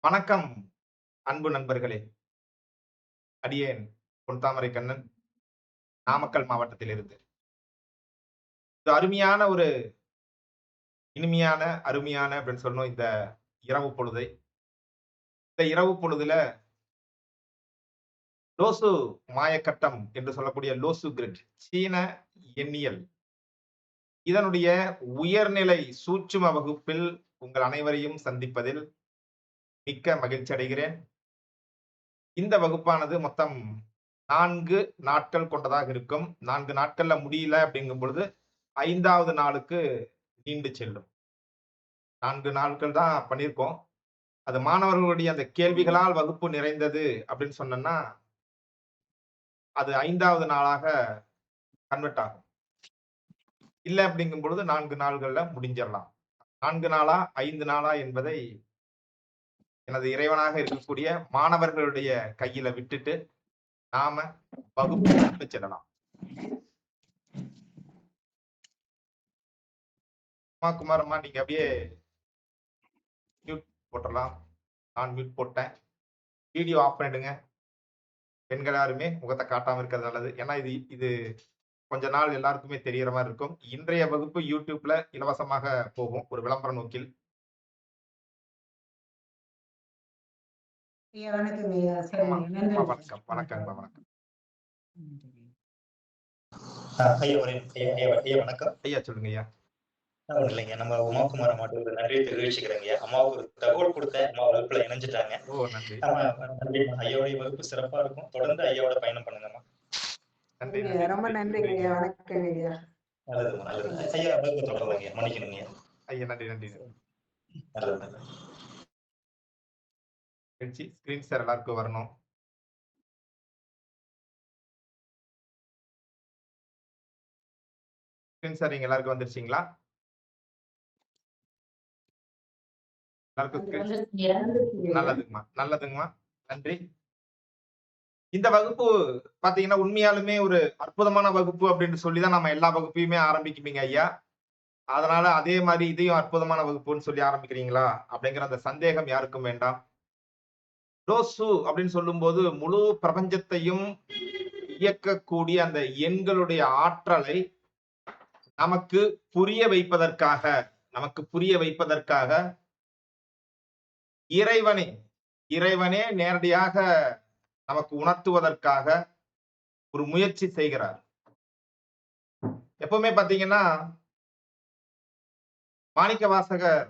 வணக்கம் அன்பு நண்பர்களே! அடியேன் பொன்தாமரை கண்ணன், நாமக்கல் மாவட்டத்திலிருந்து. இது அருமையான ஒரு இனிமையான, அருமையான அப்படின்னு சொல்லணும் இந்த இரவு பொழுதை. இந்த இரவு பொழுதுல லோசு மாயக்கட்டம் என்று சொல்லக்கூடிய லோசு கிரிட் சீன எண்ணியல். இதனுடைய உயர்நிலை சூட்சும வகுப்பில் உங்கள் அனைவரையும் சந்திப்பதில் மிக்க மகிழ்ச்சி அடைகிறேன். இந்த வகுப்பானது மொத்தம் 4 நாட்கள் கொண்டதாக இருக்கும். 4 நாட்கள்ல முடியல அப்படிங்கும் பொழுது 5வது நாளுக்கு நீண்டு செல்லும். 4 நாட்கள் தான் பண்ணியிருக்கோம். அது மாணவர்களுடைய அந்த கேள்விகளால் வகுப்பு நிறைந்தது அப்படின்னு சொன்னோம்னா, அது 5வது நாளாக கன்வெர்ட் ஆகும். இல்ல அப்படிங்கும் பொழுது 4 நாள்கள்ல முடிஞ்சிரலாம். 4 நாளா, 5 நாளா என்பதை எனது இறைவனாக இருக்கக்கூடிய மாணவர்களுடைய கையில விட்டுட்டு, நாம வகுப்புக்குள்ள செல்லலாம். அம்மா குமாரம்மா நீங்க அப்படியே மியூட் போட்டுறலாம். நான் மியூட் போட்டேன். வீடியோ ஆஃப் பண்ணிடுங்க. பெண்கள் யாருமே முகத்த காட்டாம இருக்கிறது நல்லது. ஏன்னா இது இது கொஞ்ச நாள் எல்லாருக்குமே தெரியற மாரி இருக்கும். இன்றைய வகுப்பு YouTubeல இலவசமாக போகும். ஒரு விளம்பர நோக்கில். ஐயா வணக்கங்க ஐயா. அம்மா சரிங்க. அம்மா நன்றிங்க. வணக்கம். வணக்கங்கம்மா வணக்கம். நன்றிங்க. ஐயா ஒரு ஐயா ஐயா ஐயா வணக்கம். ஐயா சொல்லுங்க ஐயா. ஒண்ணும் இல்லைங்க. நம்ம உமாகுமார் அம்மாட்ட ஒரு நன்றிய தெரிவிச்சுக்கிறேங்க. அம்மாவுக்கு ஒரு தகவல் குடுத்தேன். அம்மா வகுப்புல இணைஞ்சுட்டாங்க. ஓ! நன்றி. ஆமா நன்றிம்மா. ஐயாவுடைய வகுப்பு சிறப்பா இருக்கும். தொடர்ந்து ஐயாவோட பயணம் பண்ணுங்கம்மா. நன்றி, சரிங்க நன்றி, ஐயா. ரொம்ப நன்றி. நன்றிங்க ஐயா. வணக்கங்க ஐயா. நல்லதும்மா நல்லது. ஐயா வகுப்பு தொடரலாங்க. மன்னிக்கணுங்கய்யா. ஐயா நன்றி, நன்றி. நல்லது நல்லது. மகிழ்ச்சி. ஸ்கிரீன் ஷேர் எல்லாருக்கும் வரணும். ஸ்கிரீன் ஷேரிங் எல்லாருக்கும் வந்துருச்சுங்களா? எல்லாருக்கும் ஸ்கிரீன் வந்துருச்சுங்க ஐயா. நல்லதுங்கம்மா, நல்லதுங்கம்மா. நன்றி. இந்த வகுப்பு பார்த்தீங்கன்னா, உண்மையாலுமே ஒரு அற்புதமான வகுப்பு அப்படின்னு சொல்லி தான் நம்ம எல்லா வகுப்பையுமே ஆரம்பிக்குவீங்க ஐயா. அதனால அதே மாரி இதையும் அற்புதமான வகுப்புன்னு சொல்லி ஆரம்பிக்கிறீங்களா? அப்படிங்கிற அந்த சந்தேகம் யாருக்கும் வேண்டாம். டோசு அப்படின்னு சொல்லும்போது முழு பிரபஞ்சத்தையும் இயக்கக்கூடிய அந்த எண்களுடைய ஆற்றலை நமக்கு புரிய வைப்பதற்காக நமக்கு புரிய வைப்பதற்காக இறைவனே இறைவனே நேரடியாக நமக்கு உணர்த்துவதற்காக ஒரு முயற்சி செய்கிறார். எப்பவுமே பாத்தீங்கன்னா, மாணிக்கவாசகர்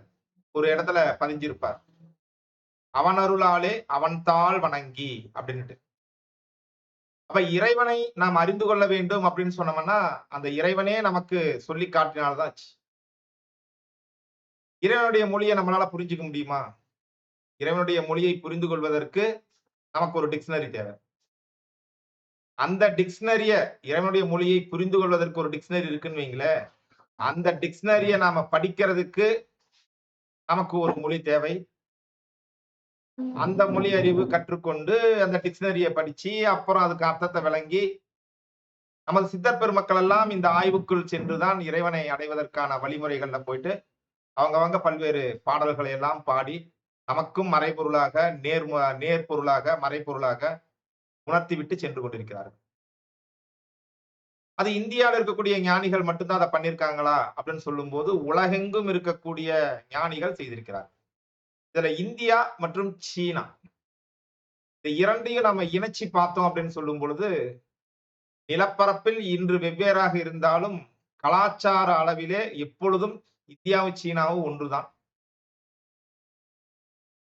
ஒரு இடத்துல பதிஞ்சிருப்பார். அவன் அருளாலே அவன் தாள் வணங்கி அப்படின்னுட்டு. அப்ப இறைவனை நாம் அறிந்து கொள்ள வேண்டும் அப்படின்னு சொன்னோம்னா, அந்த இறைவனே நமக்கு சொல்லி காட்டினால்தான் ஆச்சு. இறைவனுடைய மொழியை நம்மளால புரிஞ்சுக்க முடியுமா? இறைவனுடைய மொழியை புரிந்து கொள்வதற்கு நமக்கு ஒரு டிக்ஷனரி தேவை. அந்த டிக்ஷனரிய இறைவனுடைய மொழியை புரிந்து கொள்வதற்கு ஒரு டிக்ஷனரி இருக்குன்னு வைங்களேன். அந்த டிக்ஷனரிய நாம படிக்கிறதுக்கு நமக்கு ஒரு மொழி தேவை. அந்த மொழி அறிவு கற்றுக்கொண்டு அந்த டிக்ஷனரிய படிச்சு, அப்புறம் அதுக்கு அர்த்தத்த விளங்கி, நமது சித்தர் பெருமக்கள் எல்லாம் இந்த ஆய்வுக்குள் சென்றுதான் இறைவனை அடைவதற்கான வழிமுறைகள்ல போயிட்டு, அவங்கவங்க பல்வேறு பாடல்களை எல்லாம் பாடி, நமக்கும் மறைபொருளாக, நேர்பொருளாக, மறைபொருளாக உணர்த்திவிட்டு சென்று கொண்டிருக்கிறார்கள். அது இந்தியால இருக்கக்கூடிய ஞானிகள் மட்டும் தான் அத பண்ணியிருக்காங்களா? அப்படின்னு சொல்லும்போது, உலகெங்கும் இருக்கக்கூடிய ஞானிகள் செய்திருக்கிறார்கள். இதுல இந்தியா மற்றும் சீனா. இந்த 2யும் நம்ம இணைச்சு பார்த்தோம் அப்படின்னு சொல்லும் பொழுது, நிலப்பரப்பில் இன்று வெவ்வேறாக இருந்தாலும், கலாச்சார அளவிலே எப்பொழுதும் இந்தியாவும், சீனாவும் ஒன்றுதான்.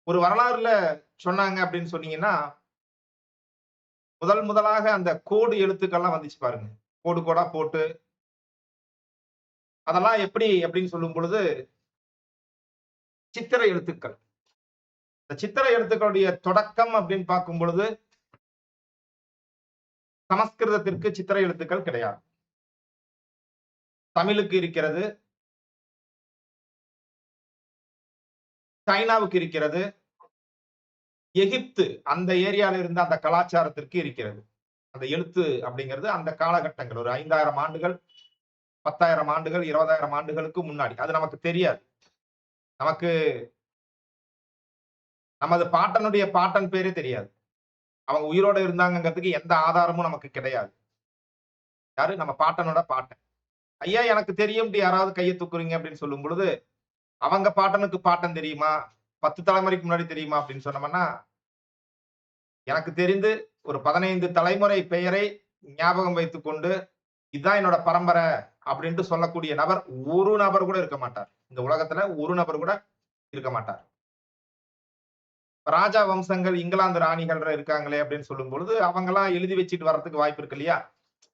ஒரு வரலாறுல சொன்னாங்க அப்படின்னு சொன்னீங்கன்னா, முதலாக அந்த கோடு எழுத்துக்கள்லாம் வந்துச்சு பாருங்க. கோடு கோடா போட்டு, அதெல்லாம் எப்படி அப்படின்னு சொல்லும் பொழுது, சித்திர எழுத்துக்கள். இந்த சித்திர எழுத்துக்களுடைய தொடக்கம் அப்படின்னு பார்க்கும் பொழுது, சமஸ்கிருதத்திற்கு சித்திர எழுத்துக்கள் கிடையாது. தமிழுக்கு இருக்கிறது. சைனாவுக்கு இருக்கிறது. எகிப்து அந்த ஏரியால இருந்த அந்த கலாச்சாரத்திற்கு இருக்கிறது. அந்த எழுத்து அப்படிங்கிறது அந்த காலகட்டங்கள் ஒரு 5000 ஆண்டுகள், 10,000 ஆண்டுகள், 20,000 ஆண்டுகளுக்கு முன்னாடி. அது நமக்கு தெரியாது. நமக்கு நமது பாட்டனுடைய பாட்டன் பேரே தெரியாது. அவங்க உயிரோட இருந்தாங்கங்கிறதுக்கு எந்த ஆதாரமும் நமக்கு கிடையாது. யாரு? நம்ம பாட்டனோட பாட்டன். ஐயா எனக்கு தெரியும்ட்டு யாராவது கைய தூக்குறீங்க அப்படின்னு சொல்லும் பொழுது, அவங்க பாட்டனுக்கு பாட்டன் தெரியுமா? 10 தலைமுறைக்கு முன்னாடி தெரியுமா? அப்படின்னு சொன்னோம்னா, எனக்கு தெரிந்து ஒரு 15 தலைமுறை பெயரை ஞாபகம் வைத்துக் கொண்டு, இதான் என்னோட பரம்பரை அப்படின்ட்டு சொல்லக்கூடிய நபர், ஒரு நபர் கூட இருக்க மாட்டார். இந்த உலகத்துல ஒரு நபர் கூட இருக்க மாட்டார். ராஜா வம்சங்கள், இங்கிலாந்து ராணிகள் இருக்காங்களே அப்படின்னு சொல்லும் பொழுது, அவங்கலாம் எழுதி வச்சுட்டு வர்றதுக்கு வாய்ப்பு இருக்கு இல்லையா?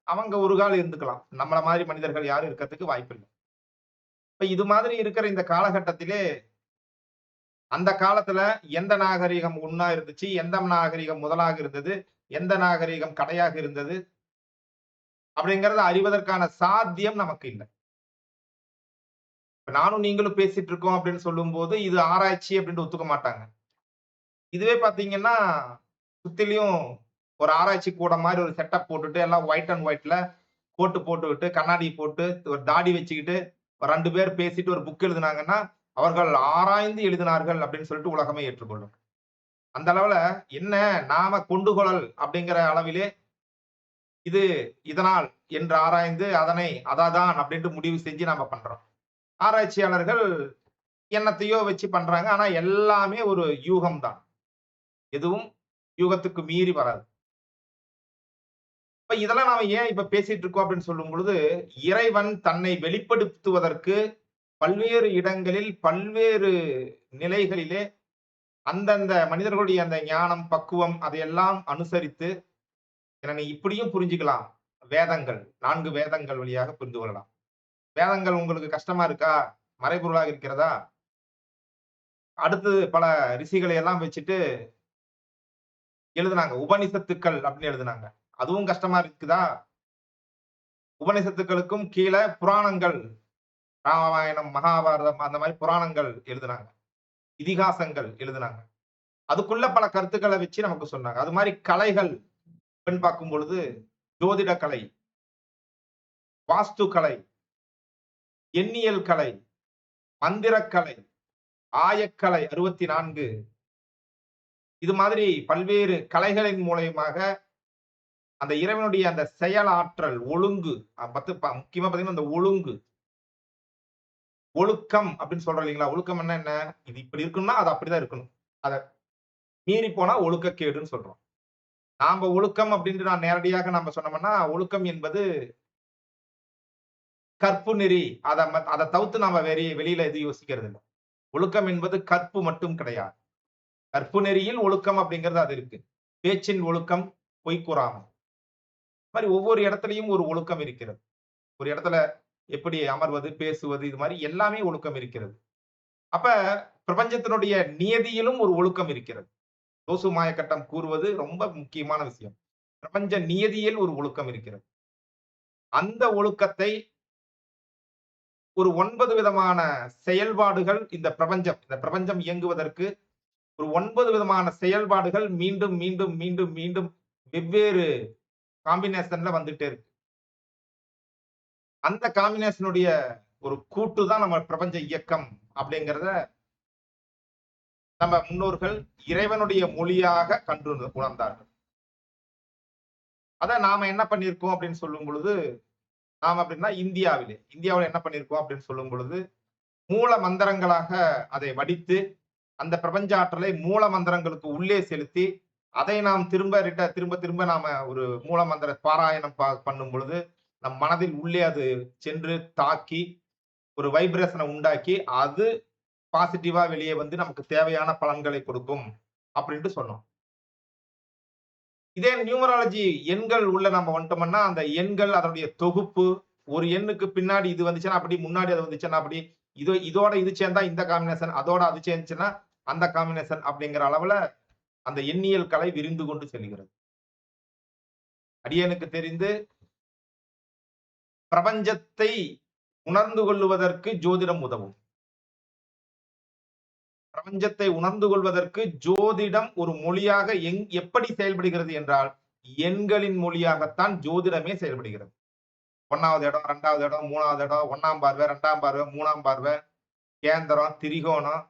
அவங்க ஒரு கால் இருந்துக்கலாம். நம்மள மாதிரி மனிதர்கள் யாரும் இருக்கிறதுக்கு வாய்ப்பு இல்ல. இப்ப இது மாதிரி இருக்கிற இந்த காலகட்டத்திலே, அந்த காலத்துல எந்த நாகரீகம் ஒண்ணா இருந்துச்சு, எந்த நாகரீகம் முதலாக இருந்தது, எந்த நாகரீகம் கடையாக இருந்தது, அப்படிங்கிறத அறிவதற்கான சாத்தியம் நமக்கு இல்ல. இப்ப நானும் நீங்களும் பேசிட்டு இருக்கோம் அப்படின்னு சொல்லும்போது, இது ஆராய்ச்சி அப்படின்னு ஒத்துக்க மாட்டாங்க. இதுவே பார்த்தீங்கன்னா, சுத்திலயும் ஒரு ஆராய்ச்சி கூடம் மாரி ஒரு செட்டப் போட்டுட்டு, எல்லாம் ஒயிட் அண்ட் ஒயிட்ல கோட்டு போட்டுவிட்டு, கண்ணாடி போட்டு, ஒரு தாடி வச்சுக்கிட்டு, 2 பேர் பேசிட்டு ஒரு புக் எழுதுனாங்கன்னா, அவர்கள் ஆராய்ந்து எழுதினார்கள் அப்படின்னு சொல்லிட்டு உலகமே ஏற்றுக்கொள்ளும். அந்த அளவுல என்ன நாம கொண்டுகொள்ளல் அப்படிங்கிற அளவிலே, இது இதனால் என்று ஆராய்ந்து அதனை அதாதான் அப்படின்ட்டு முடிவு செஞ்சு நாம பண்றோம். ஆராய்ச்சியாளர்கள் என்னத்தையோ வச்சு பண்றாங்க. ஆனா எல்லாமே ஒரு யூகம் தான். எதுவும் யூகத்துக்கு மீறி வராது. இப்ப இதெல்லாம் நாம ஏன் இப்ப பேசிட்டு இருக்கோம் அப்படின்னு சொல்லும் பொழுது, இறைவன் தன்னை வெளிப்படுத்துவதற்கு பல்வேறு இடங்களில், பல்வேறு நிலைகளிலே அந்தந்த மனிதர்களுடைய அந்த ஞானம், பக்குவம் அதையெல்லாம் அனுசரித்து, இத நீ இப்படியும் புரிஞ்சுக்கலாம். வேதங்கள் 4 வேதங்கள் வழியாக புரிந்து கொள்ளலாம். வேதங்கள் உங்களுக்கு கஷ்டமா இருக்கா? மறைபொருளாக இருக்கிறதா? அடுத்து பல ரிஷிகளை எல்லாம் வச்சுட்டு எழுதுனாங்க. உபனிஷத்துக்கள் அப்படின்னு எழுதுனாங்க. அதுவும் கஷ்டமா இருக்குதா? உபனிஷத்துக்களுக்கும் கீழ புராணங்கள், ராமாயணம், மகாபாரதம் அந்த மாரி புராணங்கள் எழுதுனாங்க. இதிகாசங்கள் எழுதுனாங்க. அதுக்குள்ள பல கருத்துக்கள வச்சு நமக்கு சொன்னாங்க. அது மாரி கலைகள் அப்படின்னு பார்க்கும் பொழுது, ஜோதிட கலை, வாஸ்து கலை, எண்ணியல் கலை, மந்திரக்கலை, ஆயக்கலை 64 இது மாதிரி பல்வேறு கலைகளின் மூலியமாக அந்த இறைவனுடைய அந்த செயல் ஆற்றல், ஒழுங்கு முக்கியமா பார்த்தீங்கன்னா, அந்த ஒழுங்கு, ஒழுக்கம் அப்படின்னு சொல்றோம் இல்லைங்களா? ஒழுக்கம்ன்னா என்ன? இது இப்படி இருக்குன்னா, அது அப்படிதான் இருக்கணும். அத மீறி போனா ஒழுக்கக்கேடுன்னு சொல்றோம். நாம ஒழுக்கம் அப்படின்ட்டு நான் நேரடியாக நாம சொன்னோம்னா, ஒழுக்கம் என்பது கற்பு நெறி. அத தவிர்த்து நாம வெளியில எதுவும் யோசிக்கிறது இல்ல. ஒழுக்கம் என்பது கற்பு மட்டும் கிடையாது. கற்பு நெறியில் ஒழுக்கம் அப்படிங்கிறது அது இருக்கு. பேச்சின் ஒழுக்கம், பொய் கூறாமை. மாரி ஒவ்வொரு இடத்திலயும் ஒரு ஒழுக்கம் இருக்கிறது. ஒரு இடத்துல எப்படி அமர்வது, பேசுவது இது மாரி எல்லாமே ஒழுக்கம் இருக்கிறது. அப்ப பிரபஞ்சத்தினுடைய நியதியிலும் ஒரு ஒழுக்கம் இருக்கிறது. தோசு மாயக்கட்டம் கூறுவது ரொம்ப முக்கியமான விஷயம். பிரபஞ்ச நியதியில் ஒரு ஒழுக்கம் இருக்கிறது. அந்த ஒழுக்கத்தை ஒரு 9 விதமான செயல்பாடுகள் இந்த பிரபஞ்சம் இயங்குவதற்கு ஒரு 9 விதமான செயல்பாடுகள் மீண்டும், மீண்டும், மீண்டும், மீண்டும் வெவ்வேறு காம்பினேஷன்ல வந்துட்டே இருக்கு. அந்த காம்பினேஷனுடைய ஒரு கூட்டு தான் நம்ம பிரபஞ்ச இயக்கம் அப்படிங்கிறத நம்ம முன்னோர்கள் இறைவனுடைய மொழியாக கண்டு உணர்ந்தார்கள். அத நாம என்ன பண்ணியிருக்கோம் அப்படின்னு சொல்லும் பொழுது, நாம அப்படின்னா இந்தியாவில என்ன பண்ணியிருக்கோம் அப்படின்னு சொல்லும் பொழுது, மூல மந்திரங்களாக அதை வடித்து, அந்த பிரபஞ்ச ஆற்றலை மூல மந்திரங்களுக்கு உள்ளே செலுத்தி, அதை நாம் திரும்ப திரும்ப நாம ஒரு மூல மந்திர பாராயணம் பண்ணும் பொழுது, நம் மனதில் உள்ளே அது சென்று தாக்கி, ஒரு வைப்ரேஷன உண்டாக்கி, அது பாசிட்டிவா வெளியே வந்து நமக்கு தேவையான பலன்களை கொடுக்கும் அப்படின்ட்டு சொன்னோம். இதே நியூமராலஜி எண்கள் உள்ள நம்ம வந்துட்டோம்னா, அந்த எண்கள் அதனுடைய தொகுப்பு, ஒரு எண்ணுக்கு பின்னாடி இது வந்துச்சுன்னா அப்படி, முன்னாடி அது வந்துச்சுன்னா அப்படி, இதோட இது சேர்ந்தா இந்த காம்பினேஷன், அதோட அது சேர்ந்துச்சுன்னா அந்த காம்பினேஷன் அப்படிங்கிற அளவுல அந்த எண்ணியல் கலை விரிந்து கொண்டு செல்கிறது. அடியேனுக்கு தெரிந்து பிரபஞ்சத்தை உணர்ந்து கொள்ளுவதற்கு ஜோதிடம் உதவும். பிரபஞ்சத்தை உணர்ந்து கொள்வதற்கு ஜோதிடம் ஒரு மொழியாக எப்படி செயல்படுகிறது என்றால், எண்களின் மொழியாகத்தான் ஜோதிடமே செயல்படுகிறது. 1வது இடம், 2வது இடம், 3வது இடம், 1ஆம் பார்வை, 2ஆம் பார்வை, 3ஆம் பார்வை, கேந்திரம், திரிகோணம்,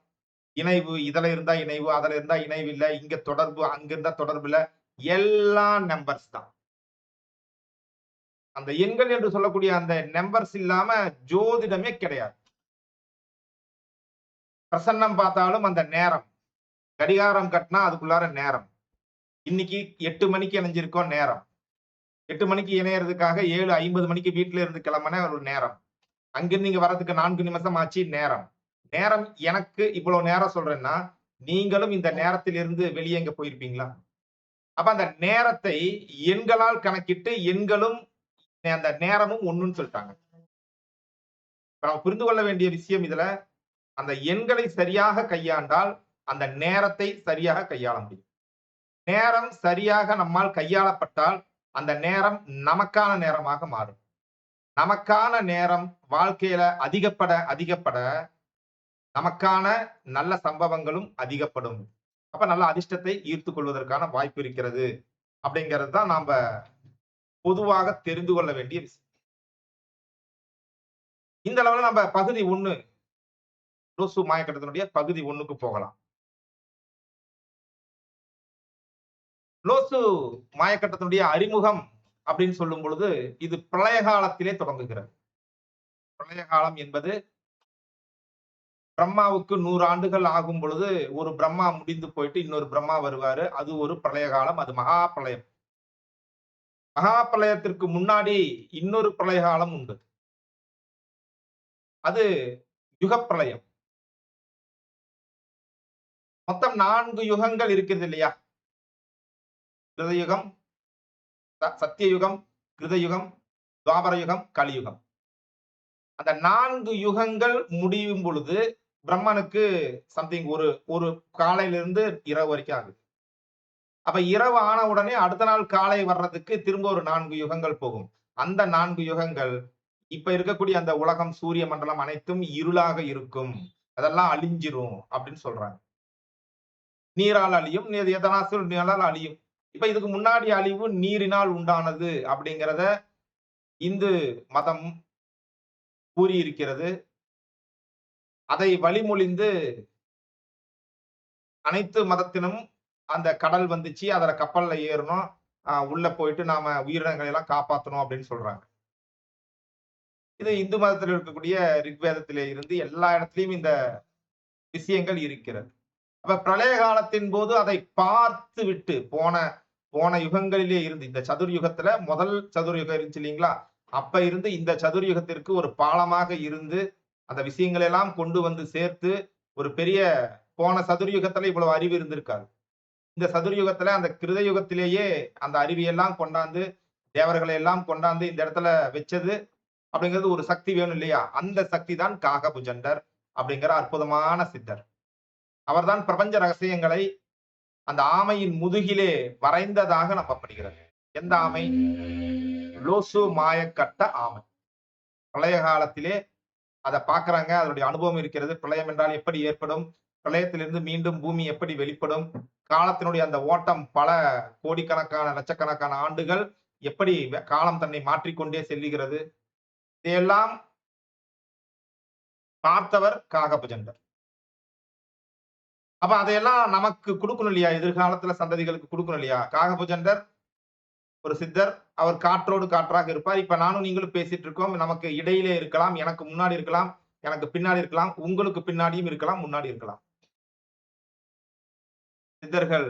இணைவு, இதுல இருந்தா இணைவு, அதுல இருந்தா இணைவு இல்ல, இங்க தொடர்பு, அங்க இருந்தா தொடர்பு இல்ல. எல்லாம் நம்பர்ஸ் தான். அந்த எண்கள் என்று சொல்லக்கூடிய அந்த நம்பர்ஸ் இல்லாம ஜோதிடமே கிடையாது. பிரசன்னம் பார்த்தாலும் அந்த நேரம். கடிகாரம் கட்டினா அதுக்குள்ளார நேரம். இன்னைக்கு 8 மணிக்கு இணைஞ்சிருக்கோம் நேரம். 8 மணிக்கு இணையறதுக்காக 7:50 மணிக்கு வீட்ல இருந்து கிளம்புன ஒரு நேரம். அங்கிருந்து இங்க வர்றதுக்கு 4 நிமிஷம் ஆச்சு நேரம். நேரம் எனக்கு இவ்வளவு நேரம் சொல்றேன்னா, நீங்களும் இந்த நேரத்திலிருந்து வெளியே எங்க போயிருப்பீங்களா? அப்ப அந்த நேரத்தை எண்களால் கணக்கிட்டு எண்களும் அந்த நேரமும் ஒண்ணுன்னு சொல்லிட்டாங்க. இப்ப நம்ம புரிந்து கொள்ள வேண்டிய விஷயம் இதுல, அந்த எண்களை சரியாக கையாண்டால் அந்த நேரத்தை சரியாக கையாள முடியும். நேரம் சரியாக நம்மால் கையாளப்பட்டால் அந்த நேரம் நமக்கான நேரமாக மாறும். நமக்கான நேரம் வாழ்க்கையில அதிகப்பட நமக்கான நல்ல சம்பவங்களும் அதிகப்படும். அப்ப நல்ல அதிர்ஷ்டத்தை ஈர்த்துக் கொள்வதற்கான வாய்ப்பு இருக்கிறது. அப்படிங்கிறது தான் நாம பொதுவாக தெரிந்து கொள்ள வேண்டிய விஷயம். இந்த அளவுல நம்ம பகுதி 1 லோசு மாயக்கட்டத்தினுடைய பகுதி 1க்கு போகலாம். லோசு மாயக்கட்டத்தினுடைய அறிமுகம் அப்படின்னு சொல்லும் பொழுது, இது பிரளய காலத்திலே தொடங்குகிறது. பிரளய காலம் என்பது பிரம்மாவுக்கு 100 ஆண்டுகள் ஆகும் பொழுது, ஒரு பிரம்மா முடிந்து போயிட்டு இன்னொரு பிரம்மா வருவாரு. அது ஒரு பிரளய காலம். அது மகா பிரளயம். மகா பிரளயத்திற்கு முன்னாடி இன்னொரு பிரளய காலம் உண்டு. அது யுகப் பிரளயம். மொத்தம் 4 யுகங்கள் இருக்கிறது இல்லையா? கிருதயுகம், சத்தியயுகம், கிருதயுகம், துவாபர யுகம், கலியுகம். அந்த 4 யுகங்கள் முடியும் பொழுது பிரம்மனுக்கு சம்திங் ஒரு காலையிலிருந்து இரவு வரைக்கும் ஆகுது. அப்ப இரவு ஆன உடனே அடுத்த நாள் காலை வர்றதுக்கு திரும்ப ஒரு 4 யுகங்கள் போகும். அந்த 4 யுகங்கள் இப்ப இருக்கக்கூடிய அந்த உலகம், சூரிய மண்டலம் அனைத்தும் இருளாக இருக்கும். அதெல்லாம் அழிஞ்சிரும் அப்படின்னு சொல்றாங்க. நீரால் அழியும், எதனால அழியும். இப்ப இதுக்கு முன்னாடி அழிவு நீரினால் உண்டானது அப்படிங்கிறத இந்து மதம் கூறியிருக்கிறது. அதை வழிமொழிந்து அனைத்து மதத்தினும் அந்த கடல் வந்துச்சு, அதுல கப்பல்ல ஏறணும், உள்ள போயிட்டு நாம உயிரினங்களை எல்லாம் காப்பாத்தணும் அப்படின்னு சொல்றாங்க. இது இந்து மதத்தில் இருக்கக்கூடிய ரிக்வேதத்திலே இருந்து எல்லா இடத்திலையும் இந்த விஷயங்கள் இருக்கிறது. அப்ப பிரளய காலத்தின் போது அதை பார்த்து விட்டு போன யுகங்களிலே இருந்து இந்த சதுர்யுகத்துல முதல் சதுர்யுகம் இருந்துச்சு இல்லைங்களா? அப்ப இருந்து இந்த சதுர்யுகத்திற்கு ஒரு பாலமாக இருந்து அந்த விஷயங்களை எல்லாம் கொண்டு வந்து சேர்த்து ஒரு பெரிய போன சதுர்யுகத்துல இவ்வளவு அறிவு இருந்திருக்காது. இந்த சதுர்யுகத்துல அந்த கிருதயுகத்திலேயே அந்த அறிவியெல்லாம் கொண்டாந்து தேவர்களை எல்லாம் கொண்டாந்து இந்த இடத்துல வச்சது அப்படிங்கிறது ஒரு சக்தி வேணும் இல்லையா? அந்த சக்தி தான் காகபுஜண்டர் அப்படிங்கிற அற்புதமான சித்தர். அவர்தான் பிரபஞ்ச ரகசியங்களை அந்த ஆமையின் முதுகிலே வரைந்ததாக நம்பப்படுகிறது. எந்த ஆமை? லோசு மாயக்கட்ட ஆமை. பிரளய காலத்திலே அதை பார்க்கறாங்க. அதனுடைய அனுபவம் இருக்கிறது. பிரளயம் என்றால் எப்படி ஏற்படும்? பிரளயத்திலிருந்து மீண்டும் பூமி எப்படி வெளிப்படும்? காலத்தினுடைய அந்த ஓட்டம் பல கோடிக்கணக்கான லட்சக்கணக்கான ஆண்டுகள் எப்படி காலம் தன்னை மாற்றிக்கொண்டே செல்லுகிறது? இதையெல்லாம் பார்த்தவர் காகபுஜண்டர். அப்ப அதையெல்லாம் நமக்கு கொடுக்கணும் இல்லையா? எதிர்காலத்துல சந்ததிகளுக்கு கொடுக்கணும் இல்லையா? காகபுஜண்டர் ஒரு சித்தர். அவர் காற்றோடு காற்றாக இருப்பார். இப்ப நானும் நீங்களும் பேசிட்டு இருக்கோம். நமக்கு இடையிலே இருக்கலாம், எனக்கு முன்னாடி இருக்கலாம், எனக்கு பின்னாடி இருக்கலாம், உங்களுக்கு பின்னாடியும் இருக்கலாம், முன்னாடி இருக்கலாம். சித்தர்கள்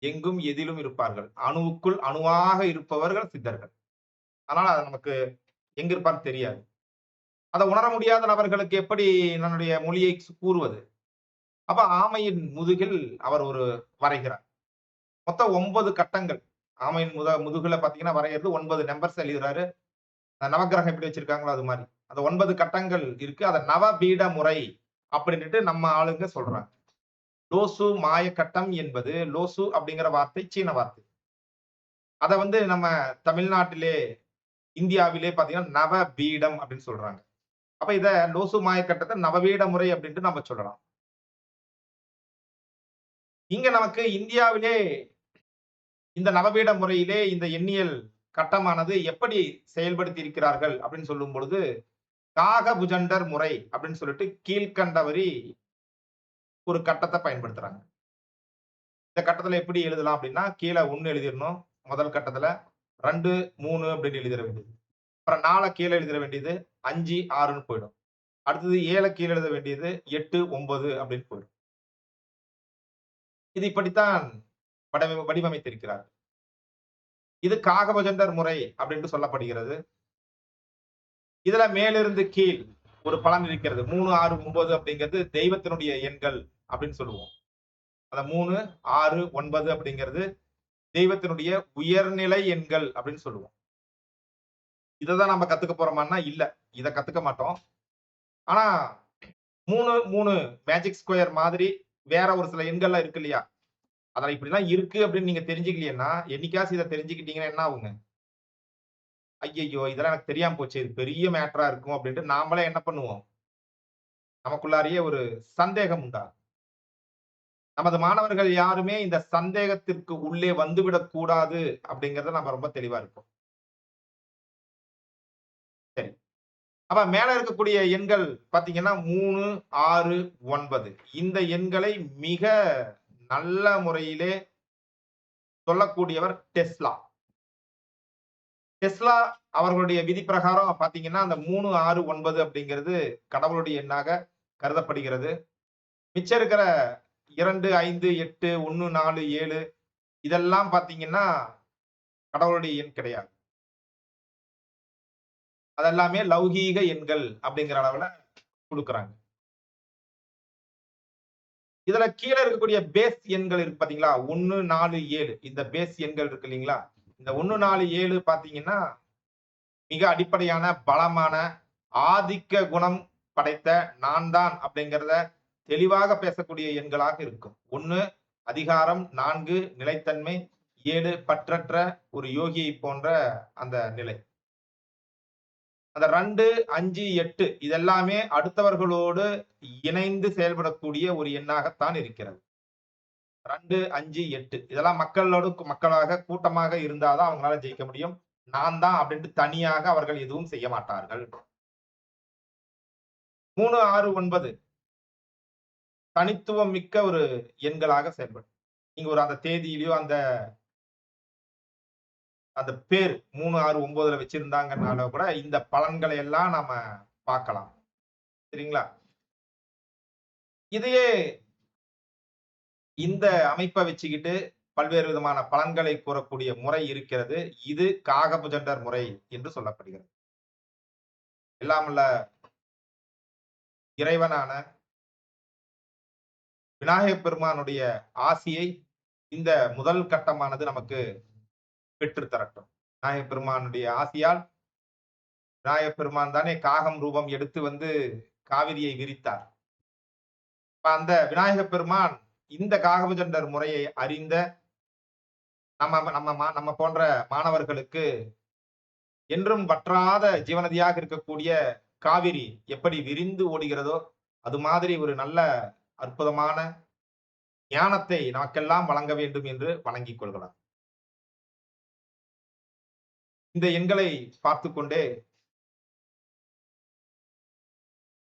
எங்கும் எதிலும் இருப்பார்கள். அணுவுக்குள் அணுவாக இருப்பவர்கள் சித்தர்கள். அதனால அது நமக்கு எங்க இருப்பான்னு தெரியாது. அதை உணர முடியாத நபர்களுக்கு எப்படி என்னுடைய மொழியை கூறுவது? அப்ப ஆமையின் முதுகில் அவர் ஒரு வரைகிறார். மொத்தம் 9 கட்டங்கள். ஆமையின் முதுகுல பாத்தீங்கன்னா வரைகிறது 9 நம்பர்ஸ் எழுதுறாரு. நவக்கிரகம் எப்படி வச்சிருக்காங்களோ அது மாதிரி. அந்த 9 கட்டங்கள் இருக்கு. அத நவபீட முறை அப்படின்னுட்டு நம்ம ஆளுங்க சொல்றாங்க. லோசு மாயக்கட்டம் என்பது லோசு அப்படிங்கிற வார்த்தை சீன வார்த்தை. அத வந்து நம்ம தமிழ்நாட்டிலே இந்தியாவிலே பாத்தீங்கன்னா நவபீடம் அப்படின்னு சொல்றாங்க. அப்ப இத லோசு மாயக்கட்டத்தை நவபீட முறை அப்படின்ட்டு நம்ம சொல்லலாம். இங்க நமக்கு இந்தியாவிலே இந்த நவபீட முறையிலே இந்த எண்ணியல் கட்டமானது எப்படி செயல்படுத்தி இருக்கிறார்கள் அப்படின்னு சொல்லும் பொழுது காகபுஜண்டர் முறை அப்படின்னு சொல்லிட்டு கீழ்கண்ட வரி ஒரு கட்டத்தை பயன்படுத்துறாங்க. இந்த கட்டத்துல எப்படி எழுதலாம் அப்படின்னா, கீழ 1 எழுதிறணும். முதல் கட்டத்துல 2, 3 அப்படின்னு எழுதிற வேண்டியது. அப்புறம் 4 கீழ எழுதிற வேண்டியது 5, 6ன்னு போயிடும். அடுத்தது 7 கீழ எழுத வேண்டியது 8, 9 அப்படின்னு போயிடும். இது இப்படித்தான் வடிவமைத்திருக்கிறார். இது காகபஜண்டர் முறை அப்படின்னு சொல்லப்படுகிறது. இதுல மேலிருந்து கீழ் ஒரு பலன் இருக்கிறது. 3, 6, 9 அப்படிங்கிறது தெய்வத்தினுடைய எண்கள் அப்படின்னு சொல்லுவோம். அந்த 3, 6, 9 அப்படிங்கிறது தெய்வத்தினுடைய உயர்நிலை எண்கள் அப்படின்னு சொல்லுவோம். இததான் நம்ம கத்துக்க போறோமான்னா இல்ல. இத கத்துக்க மாட்டோம். ஆனா 3, 3 மேஜிக் ஸ்கொயர் மாதிரி வேற ஒரு சில எண்கள்லாம் இருக்கு இல்லையா? அதுல இப்படிலாம் இருக்கு அப்படின்னு நீங்க தெரிஞ்சுக்கலைன்னா, என்னைக்காச்சும் இத தெரிஞ்சுக்கிட்டீங்கன்னா என்ன ஆகுங்க? ஐய்யய்யோ! இதெல்லாம் எனக்கு தெரியாம போச்சே. இது பெரிய மேட்டரா இருக்கும் அப்படின்ட்டு நாமளே என்ன பண்ணுவோம்? நமக்குள்ளாரையே ஒரு சந்தேகம் உண்டாகும். நமது மாணவர்கள் யாருமே இந்த சந்தேகத்திற்கு உள்ளே வந்துவிடக் கூடாது அப்படிங்கிறதுல நம்ம ரொம்ப தெளிவா இருப்போம். சரி. அப்ப மேல இருக்கக்கூடிய எண்கள் பார்த்தீங்கன்னா 3, 6, 9 இந்த எண்களை மிக நல்ல முறையிலே சொல்லக்கூடியவர் டெஸ்லா. டெஸ்லா அவர்களுடைய விதி பிரகாரம் பார்த்தீங்கன்னா, அந்த 3, 6, 9 அப்படிங்கிறது கடவுளுடைய எண்ணாக கருதப்படுகிறது. மிச்சம் இருக்கிற 2, 5, 8, 1, 4, 7 இதெல்லாம் பார்த்தீங்கன்னா, கடவுளுடைய எண் கிடையாது. அதெல்லாமே லௌகீக எண்கள் அப்படிங்கிற அளவுல குடுக்குறாங்க. இதுல கீழ இருக்கக்கூடிய பேஸ் எண்கள் இருக்கு பாத்தீங்களா? 1, 4, 7 இந்த பேஸ் எண்கள் இருக்கு இல்லீங்களா? இந்த 1, 4, 7 பாத்தீங்கன்னா, மிக அடிப்படையான, பலமான, ஆதிக்க குணம் படைத்த நான் தான் அப்படிங்கிறத தெளிவாக பேசக்கூடிய எண்களாக இருக்கும். 1 அதிகாரம், 4 நிலைத்தன்மை, 7 பற்றற்ற ஒரு யோகியை போன்ற அந்த நிலை. அந்த 2, 5, 8 இதெல்லாமே அடுத்தவர்களோடு இணைந்து செயல்படக்கூடிய ஒரு எண்ணாகத்தான் இருக்கிறது. 2, 5, 8 இதெல்லாம் மக்களோடு மக்களாக கூட்டமாக இருந்தா தான் அவங்களால ஜெயிக்க முடியும். நான் தான் அப்படின்ட்டு தனியாக அவர்கள் எதுவும் செய்ய மாட்டார்கள். 3, 6, 9 தனித்துவம் மிக்க ஒரு எண்களாக செயல்படும். நீங்க ஒரு அந்த தேதியிலயோ அந்த அந்த பேர் 3, 6, 9ல வச்சிருந்தாங்கன்னால கூட இந்த பலன்களை எல்லாம் நாம பார்க்கலாம். சரிங்களா? இதையே இந்த அமைப்ப வச்சுக்கிட்டு பல்வேறு விதமான பலன்களை கூறக்கூடிய முறை இருக்கிறது. இது காகபுஜண்டர் முறை என்று சொல்லப்படுகிறது. எல்லாம் வல்ல இறைவனான விநாயகப் பெருமானுடைய ஆசியை இந்த முதல் கட்டமானது நமக்கு பெற்றுத் தரட்டும். விநாயகப் பெருமானுடைய ஆசியால் விநாயகப் பெருமான் தானே காகம் ரூபம் எடுத்து வந்து காவிரியை விரித்தார். அந்த விநாயகப் பெருமான் இந்த காகபுஜண்டர் முறையை அறிந்த நம்ம போன்ற மாணவர்களுக்கு என்றும் வற்றாத ஜீவநதியாக இருக்கக்கூடிய காவிரி எப்படி விரிந்து ஓடுகிறதோ அது மாதிரி ஒரு நல்ல அற்புதமான ஞானத்தை நமக்கெல்லாம் வழங்க வேண்டும் என்று வணங்கிக் கொள்கிறார். இந்த எண்களை பார்த்துக் கொண்டே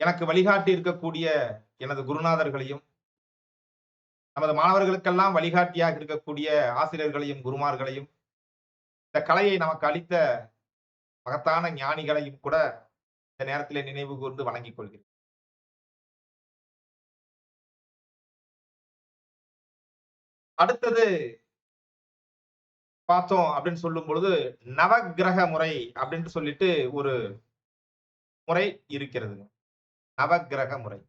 எனக்கு வழிகாட்டி இருக்கக்கூடிய எனது குருநாதர்களையும் நமது மாணவர்களுக்கெல்லாம் வழிகாட்டியாக இருக்கக்கூடிய ஆசிரியர்களையும் குருமார்களையும் இந்த கலையை நமக்கு அளித்த மகத்தான ஞானிகளையும் கூட இந்த நேரத்திலே நினைவு கூர்ந்து வணங்கிக் கொள்கிறேன். அடுத்தது பார்த்தோம் அப்படின்னு சொல்லும் பொழுது நவக்கிரக முறை அப்படின்னு சொல்லிட்டு ஒரு முறை இருக்கிறது. நவக்கிரக முறை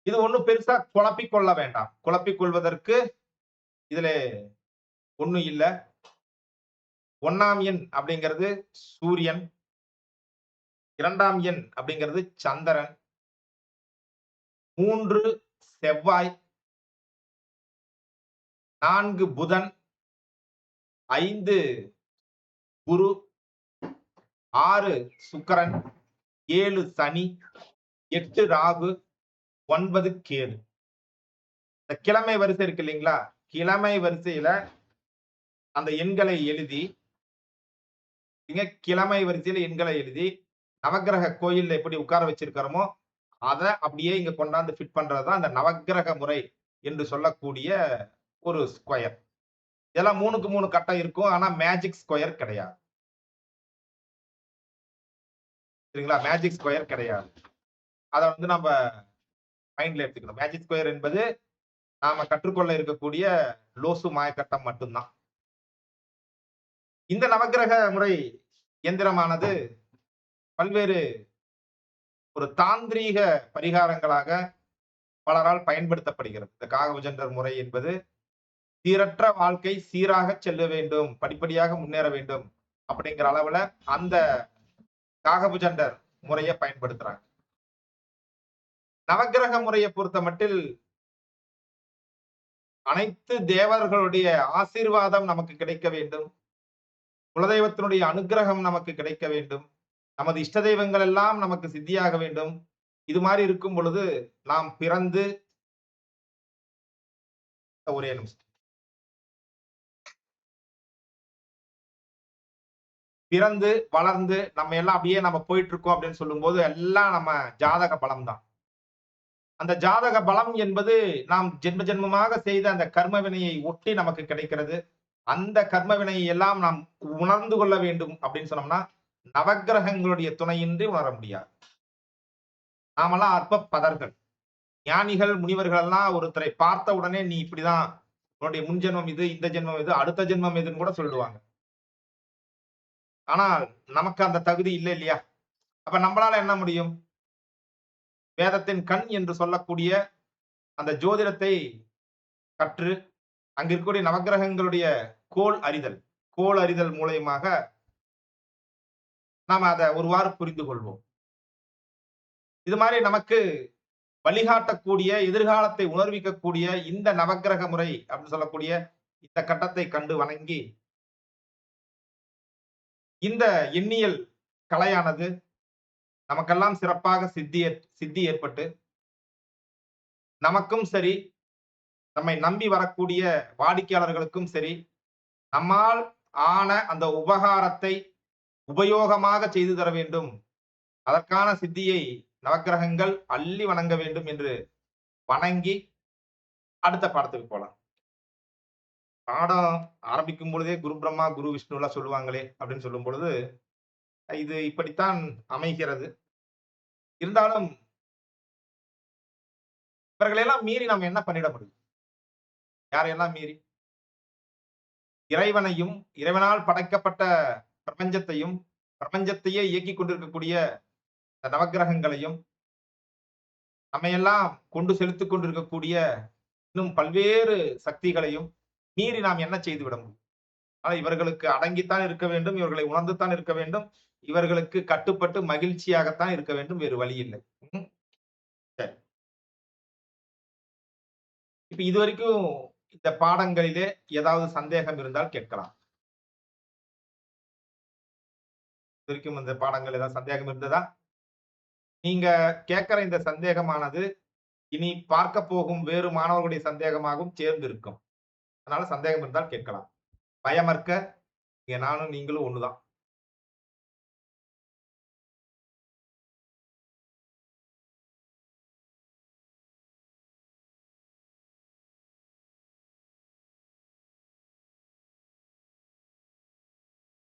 இது ஒண்ணும் பெருசா குழப்பிக் கொள்ள வேண்டாம். குழப்பிக் கொள்வதற்கு இதுல ஒண்ணும் இல்ல. 1ஆம் எண் அப்படிங்கிறது சூரியன், 2ஆம் எண் அப்படிங்கிறது சந்திரன், 3 செவ்வாய், 4 புதன், 5 குரு, 6 சுக்கிரன், 7 சனி, 8 ராகு, 9 கேது. இந்த கிழமை வரிசை இருக்கு இல்லைங்களா? கிழமை வரிசையில அந்த எண்களை எழுதி கிழமை வரிசையில எண்களை எழுதி நவக்கிரக கோயில்ல எப்படி உட்கார வச்சிருக்கிறோமோ அத அப்படியே இங்க கொண்டாந்து ஃபிட் பண்றது தான் அந்த நவக்கிரக முறை என்று சொல்லக்கூடிய ஒரு ஸ்கொயர். இதெல்லாம் 3க்கு 3 கட்டம் இருக்கும். ஆனா மேஜிக் ஸ்கொயர் கிடையாது. சரிங்களா? மேஜிக் ஸ்கொயர் கிடையாது. அத வந்து நம்ப மைண்ட்ல எடுத்துக்கணும். மேஜிக் ஸ்கொயர் என்பது நாம கற்றுக்கொள்ள இருக்கக்கூடிய லோசு மாயக்கட்டம் மட்டும் தான். இந்த நவக்கிரக முறை எந்திரமானது பல்வேறு ஒரு தாந்திரீக பரிகாரங்களாக பலரால் பயன்படுத்தப்படுகிறது. இந்த காகபுஜண்டர் முறை என்பது சீரற்ற வாழ்க்கை சீராக செல்ல வேண்டும், படிப்படியாக முன்னேற வேண்டும் அப்படிங்கிற அளவுல அந்த காகபுஜண்டர் முறைய பயன்படுத்துறாங்க. நவக்கிரக முறைய பொறுத்தமட்டில் அனைத்து தேவர்களுடைய ஆசீர்வாதம் நமக்கு கிடைக்க வேண்டும். குலதெய்வத்தினுடைய அனுக்கிரகம் நமக்கு கிடைக்க வேண்டும். நமது இஷ்ட தெய்வங்கள் எல்லாம் நமக்கு சித்தியாக வேண்டும். இது மாரி இருக்கும் பொழுது நாம் பிறந்து ஒரே நிமிஷம். பிறந்து, வளர்ந்து நம்ம எல்லாம் அப்படியே நம்ம போயிட்டு இருக்கோம் அப்படின்னு சொல்லும்போது, எல்லாம் நம்ம ஜாதக பலம் தான். அந்த ஜாதக பலம் என்பது நாம் ஜென்ம ஜென்மமாக செய்த அந்த கர்ம வினையை ஒட்டி நமக்கு கிடைக்கிறது. அந்த கர்ம வினையை எல்லாம் நாம் உணர்ந்து கொள்ள வேண்டும் அப்படின்னு சொன்னோம்னா, நவக்கிரகங்களுடைய துணையின்றி உணர முடியாது. நாமெல்லாம் அற்ப பதர்கள். ஞானிகள், முனிவர்கள் எல்லாம் ஒருத்தரை பார்த்த உடனே நீ இப்படிதான், உன்னுடைய முன் ஜென்மம் இது, இந்த ஜென்மம் இது, அடுத்த ஜென்மம் இதுன்னு கூட சொல்லிடுவாங்க. ஆனால் நமக்கு அந்த தகுதி இல்ல இல்லையா? அப்ப நம்மளால என்ன முடியும்? வேதத்தின் கண் என்று சொல்லக்கூடிய அந்த ஜோதிடத்தை கற்று, அங்க இருக்கக்கூடிய நவக்கிரகங்களுடைய கோள் அறிதல் மூலியமாக நாம அத ஒருவாறு புரிந்து கொள்வோம். இது மாதிரி நமக்கு வழிகாட்டக்கூடிய, எதிர்காலத்தை உணர்விக்கக்கூடிய இந்த நவக்கிரக முறை அப்படின்னு சொல்லக்கூடிய இந்த கட்டத்தை கண்டு வணங்கி, இந்த எண்ணியல் கலையானது நமக்கெல்லாம் சிறப்பாக சித்தி ஏற்பட்டு, நமக்கும் சரி, நம்மை நம்பி வரக்கூடிய வாடிக்கையாளர்களுக்கும் சரி, நம்மால் ஆன அந்த உபகாரத்தை உபயோகமாக செய்து தர வேண்டும். அதற்கான சித்தியை நவக்கிரகங்கள் அள்ளி வணங்க வேண்டும் என்று வணங்கி, அடுத்த பாடத்துக்கு போலாம். பாடம் ஆரம்பிக்கும் பொழுதே குரு பிரம்மா, குரு விஷ்ணு எல்லாம் சொல்லுவாங்களே அப்படின்னு சொல்லும் பொழுது, இது இப்படித்தான் அமைகிறது. இருந்தாலும் இவர்களையெல்லாம் மீறி நாம் என்ன பண்ணிட முடியும்? யாரையெல்லாம் மீறி? இறைவனையும், இறைவனால் படைக்கப்பட்ட பிரபஞ்சத்தையும், பிரபஞ்சத்தையே இயக்கிக் கொண்டிருக்கக்கூடிய இந்த நவக்கிரகங்களையும், நம்மையெல்லாம் கொண்டு செலுத்திக் கொண்டிருக்கக்கூடிய இன்னும் பல்வேறு சக்திகளையும் மீறி நாம் என்ன செய்து விட முடியும்? ஆனா இவர்களுக்கு அடங்கித்தான் இருக்க வேண்டும், இவர்களை உணர்ந்துதான் இருக்க வேண்டும், இவர்களுக்கு கட்டுப்பட்டு மகிழ்ச்சியாகத்தான் இருக்க வேண்டும், வேறு வழி இல்லை. சரி. இப்ப இதுவரைக்கும் இந்த பாடங்களிலே ஏதாவது சந்தேகம் இருந்தால் கேட்கலாம். இதுவரைக்கும் இந்த பாடங்கள் ஏதாவது சந்தேகம் இருந்ததா? நீங்க கேட்கிற இந்த சந்தேகமானது இனி பார்க்க போகும் வேறு மாணவர்களுடைய சந்தேகமாகவும் சேர்ந்து இருக்கும். அதனால சந்தேகம் இருந்தால் கேட்கலாம். பயமற்க இங்க நானும் நீங்களும் ஒண்ணுதான்.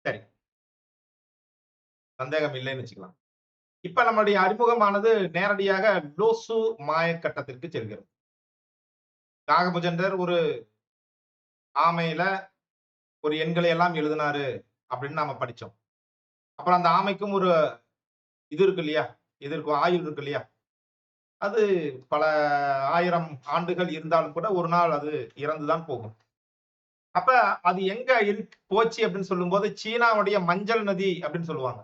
சரி. சந்தேகம் இல்லைன்னு வச்சுக்கலாம். இப்ப நம்மளுடைய அறிமுகமானது நேரடியாக லோசு மாயக்கட்டத்திற்கு செல்கிறது. காகபுஜண்டர் ஒரு ஆமையில ஒரு எண்களை எல்லாம் எழுதினாரு அப்படின்னு நாம படிச்சோம். அப்புறம் அந்த ஆமைக்கும் ஒரு இது இருக்கு இல்லையா? இதற்கு ஆயுள் இருக்கு இல்லையா? அது பல 1000 ஆண்டுகள் இருந்தாலும் கூட ஒரு நாள் அது இறந்துதான் போகும். அப்ப அது எங்க போச்சு அப்படின்னு சொல்லும்போது சீனாவுடைய மஞ்சள் நதி அப்படின்னு சொல்லுவாங்க.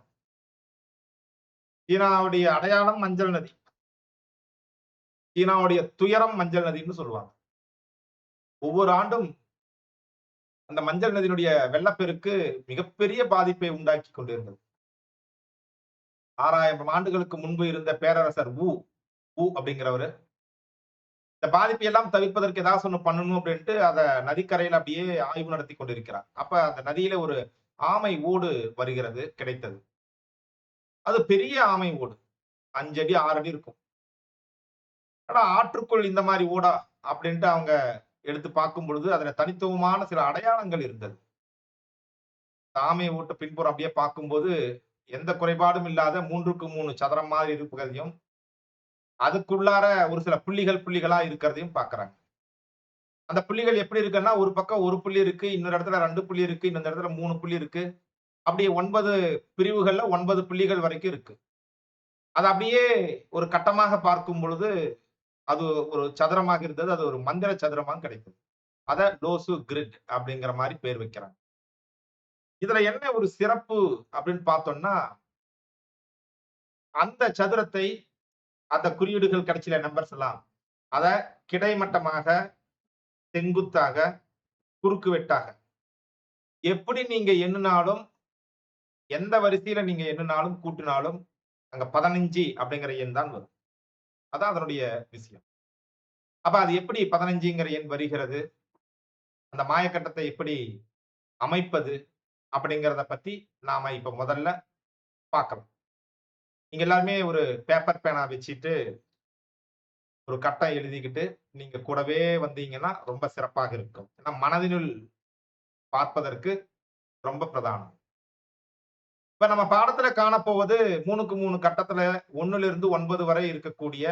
சீனாவுடைய அடையாளம் மஞ்சள் நதி. சீனாவுடைய துயரம் மஞ்சள் நதின்னு சொல்லுவாங்க. ஒவ்வொரு ஆண்டும் அந்த மஞ்சள் நதியினுடைய வெள்ளப்பெருக்கு மிகப்பெரிய பாதிப்பை உண்டாக்கி கொண்டிருந்தது. 6000 ஆண்டுகளுக்கு முன்பு இருந்த பேரரசர் வு அப்படிங்கிறவரு இந்த பாதிப்பை எல்லாம் தவிர்ப்பதற்கு ஏதாவது ஒண்ணு பண்ணணும் அப்படின்ட்டு அத நதிக்கரையில அப்படியே ஆய்வு நடத்தி கொண்டிருக்கிறார். அப்ப அந்த நதியில ஒரு ஆமை ஓடு வருகிறது, கிடைத்தது. அது பெரிய ஆமை ஓடு. 5 அடி 6 அடி இருக்கும். ஆனா ஆற்றுக்குள் இந்த மாதிரி ஊடா அப்படின்ட்டு அவங்க எடுத்து பார்க்கும் பொழுது அதுல தனித்துவமான சில அடையாளங்கள் இருந்தது. ஆமை ஊட்ட பின்புறம் அப்படியே பார்க்கும்போது எந்த குறைபாடும் இல்லாத 3க்கு 3 சதுரம் மாதிரி இருப்பதையும், அதுக்குள்ளார ஒரு சில புள்ளிகள் புள்ளிகளா இருக்கிறதையும் பார்க்கிறாங்க. அந்த புள்ளிகள் எப்படி இருக்குன்னா, ஒரு பக்கம் 1 புள்ளி இருக்கு, இன்னொரு இடத்துல 2 புள்ளி இருக்கு, இன்னொரு இடத்துல 3 புள்ளி இருக்கு. அப்படியே 9 பிரிவுகள்ல 9 புள்ளிகள் வரைக்கும் இருக்கு. அது அப்படியே ஒரு கட்டமாக பார்க்கும் பொழுது, அது ஒரு சதுரமாக இருந்தது. அது ஒரு மந்திர சதுரமா கிடைத்தது. அத லோசு கிரிட் அப்படிங்கிற மாரி பேர் வைக்கிறாங்க. இதுல என்ன ஒரு சிறப்பு அப்படின்னு பார்த்தோம்னா, அந்த சதுரத்தை அந்த குறியீடுகள் கிடைச்சில நம்பர்ஸ் எல்லாம், அத கிடைமட்டமாக, செங்குத்தாக, குறுக்கு வெட்டாக எப்படி நீங்க எண்ணினாலும், எந்த வரிசையில நீங்க எண்ணினாலும், கூட்டினாலும், அங்க 15 அப்படிங்கிற எண் தான் வரும். அதான் அதனுடைய விஷயம். அப்ப அது எப்படி 15ங்கிற எண் வருகிறது? அந்த மாயக்கட்டத்தை எப்படி அமைப்பது? அப்படிங்கிறத பத்தி நாம இப்ப முதல்ல பார்க்கலாம். நீங்க எல்லாருமே ஒரு பேப்பர், பேனா வச்சுட்டு, ஒரு கட்டம் எழுதிக்கிட்டு, நீங்க கூடவே வந்தீங்கன்னா ரொம்ப சிறப்பாக இருக்கும். ஏன்னா மனதினுள் பார்ப்பதற்கு ரொம்ப பிரதானம். இப்ப நம்ம பாடத்துல காணப்போவது 3க்கு 3 கட்டத்துல 1லிருந்து 9 வரை இருக்கக்கூடிய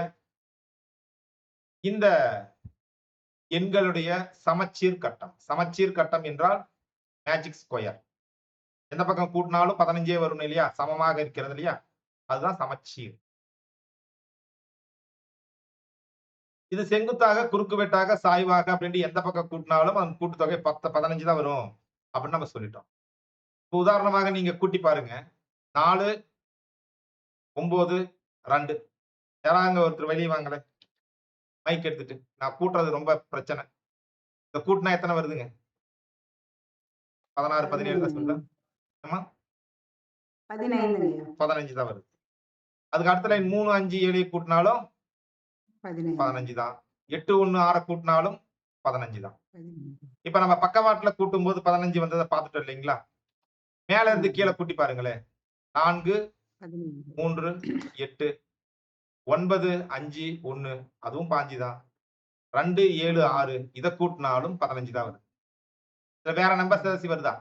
இந்த எண்களுடைய சமச்சீர் கட்டம். சமச்சீர் கட்டம் என்றால் மேஜிக் ஸ்கொயர். எந்த பக்கம் கூட்டினாலும் 15 வரும் இல்லையா? சமமாக இருக்கிறது இல்லையா? அதுதான் சமச்சீர். இது செங்குத்தாக, குறுக்கு வெட்டாக, சாய்வாக அப்படின்ட்டு எந்த பக்கம் கூட்டினாலும் அந்த கூட்டுத்தொகை 15 தான் வரும் அப்படின்னு நம்ம சொல்லிட்டோம். இப்ப உதாரணமாக நீங்க கூட்டி பாருங்க. 4, 9, 2. யாராங்க ஒருத்தர் வெளிய வாங்களேன். மைக் எடுத்துட்டு. நான் கூட்டுறது ரொம்ப பிரச்சனை. இத கூட்டுனா எத்தனை வருதுங்க? 16, 17 தான் சொல்லுதா? ஆமா. 15ங்கய்யா. 15 தான் வருது. அதுக்கு அடுத்த லைன் 3, 5, 7 கூட்டினாலும் 15. 15 தான். 8, 1, 6 கூட்டினாலும் 15 தான். 15. இப்ப நம்ம பக்கவாட்டுல கூட்டும்போது 15 வந்தத பார்த்துட்டோம் இல்லைங்களா? மேல இருந்து கீழ கூட்டி பாருங்களேன். 4, 15. 3, 8, 9, 5, 1 அதுவும் 15 தான். 2, 7, 6 இத கூட்டினாலும் 15 தான் வருது. இதுல வேற நம்பர்ஸ் ஏதாச்சும் வருதா?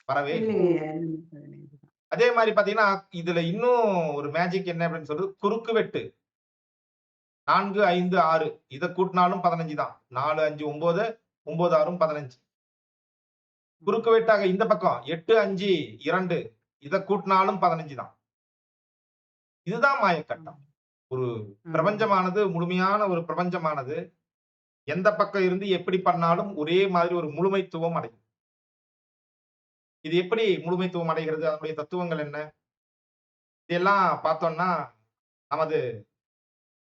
வரவே இல்ல. இல்லைங்கய்யா. 15 தான். அதே மாரி பார்த்தீங்கன்னா, இதுல இன்னும் ஒரு மேஜிக் என்ன அப்படின்னு சொல்றது, குறுக்கு வெட்டு. 4, 5, 6 இத கூட்டினாலும் 15 தான். 4, 5, 9, 9, 6ம் 15. குறுக்கு வெட்டாக இந்த பக்கம் 8, 5, 2 இத கூட்டினாலும் 15 தான். இதுதான் மாயக்கட்டம். ஒரு பிரபஞ்சமானது முழுமையான ஒரு பிரபஞ்சமானது எந்த பக்கம் இருந்து எப்படி பண்ணாலும் ஒரே மாதிரி ஒரு முழுமைத்துவம் அடையும். இது எப்படி முழுமைத்துவம் அடைகிறது? அதனுடைய தத்துவங்கள் என்ன? இதெல்லாம் பார்த்தோம்னா, நமது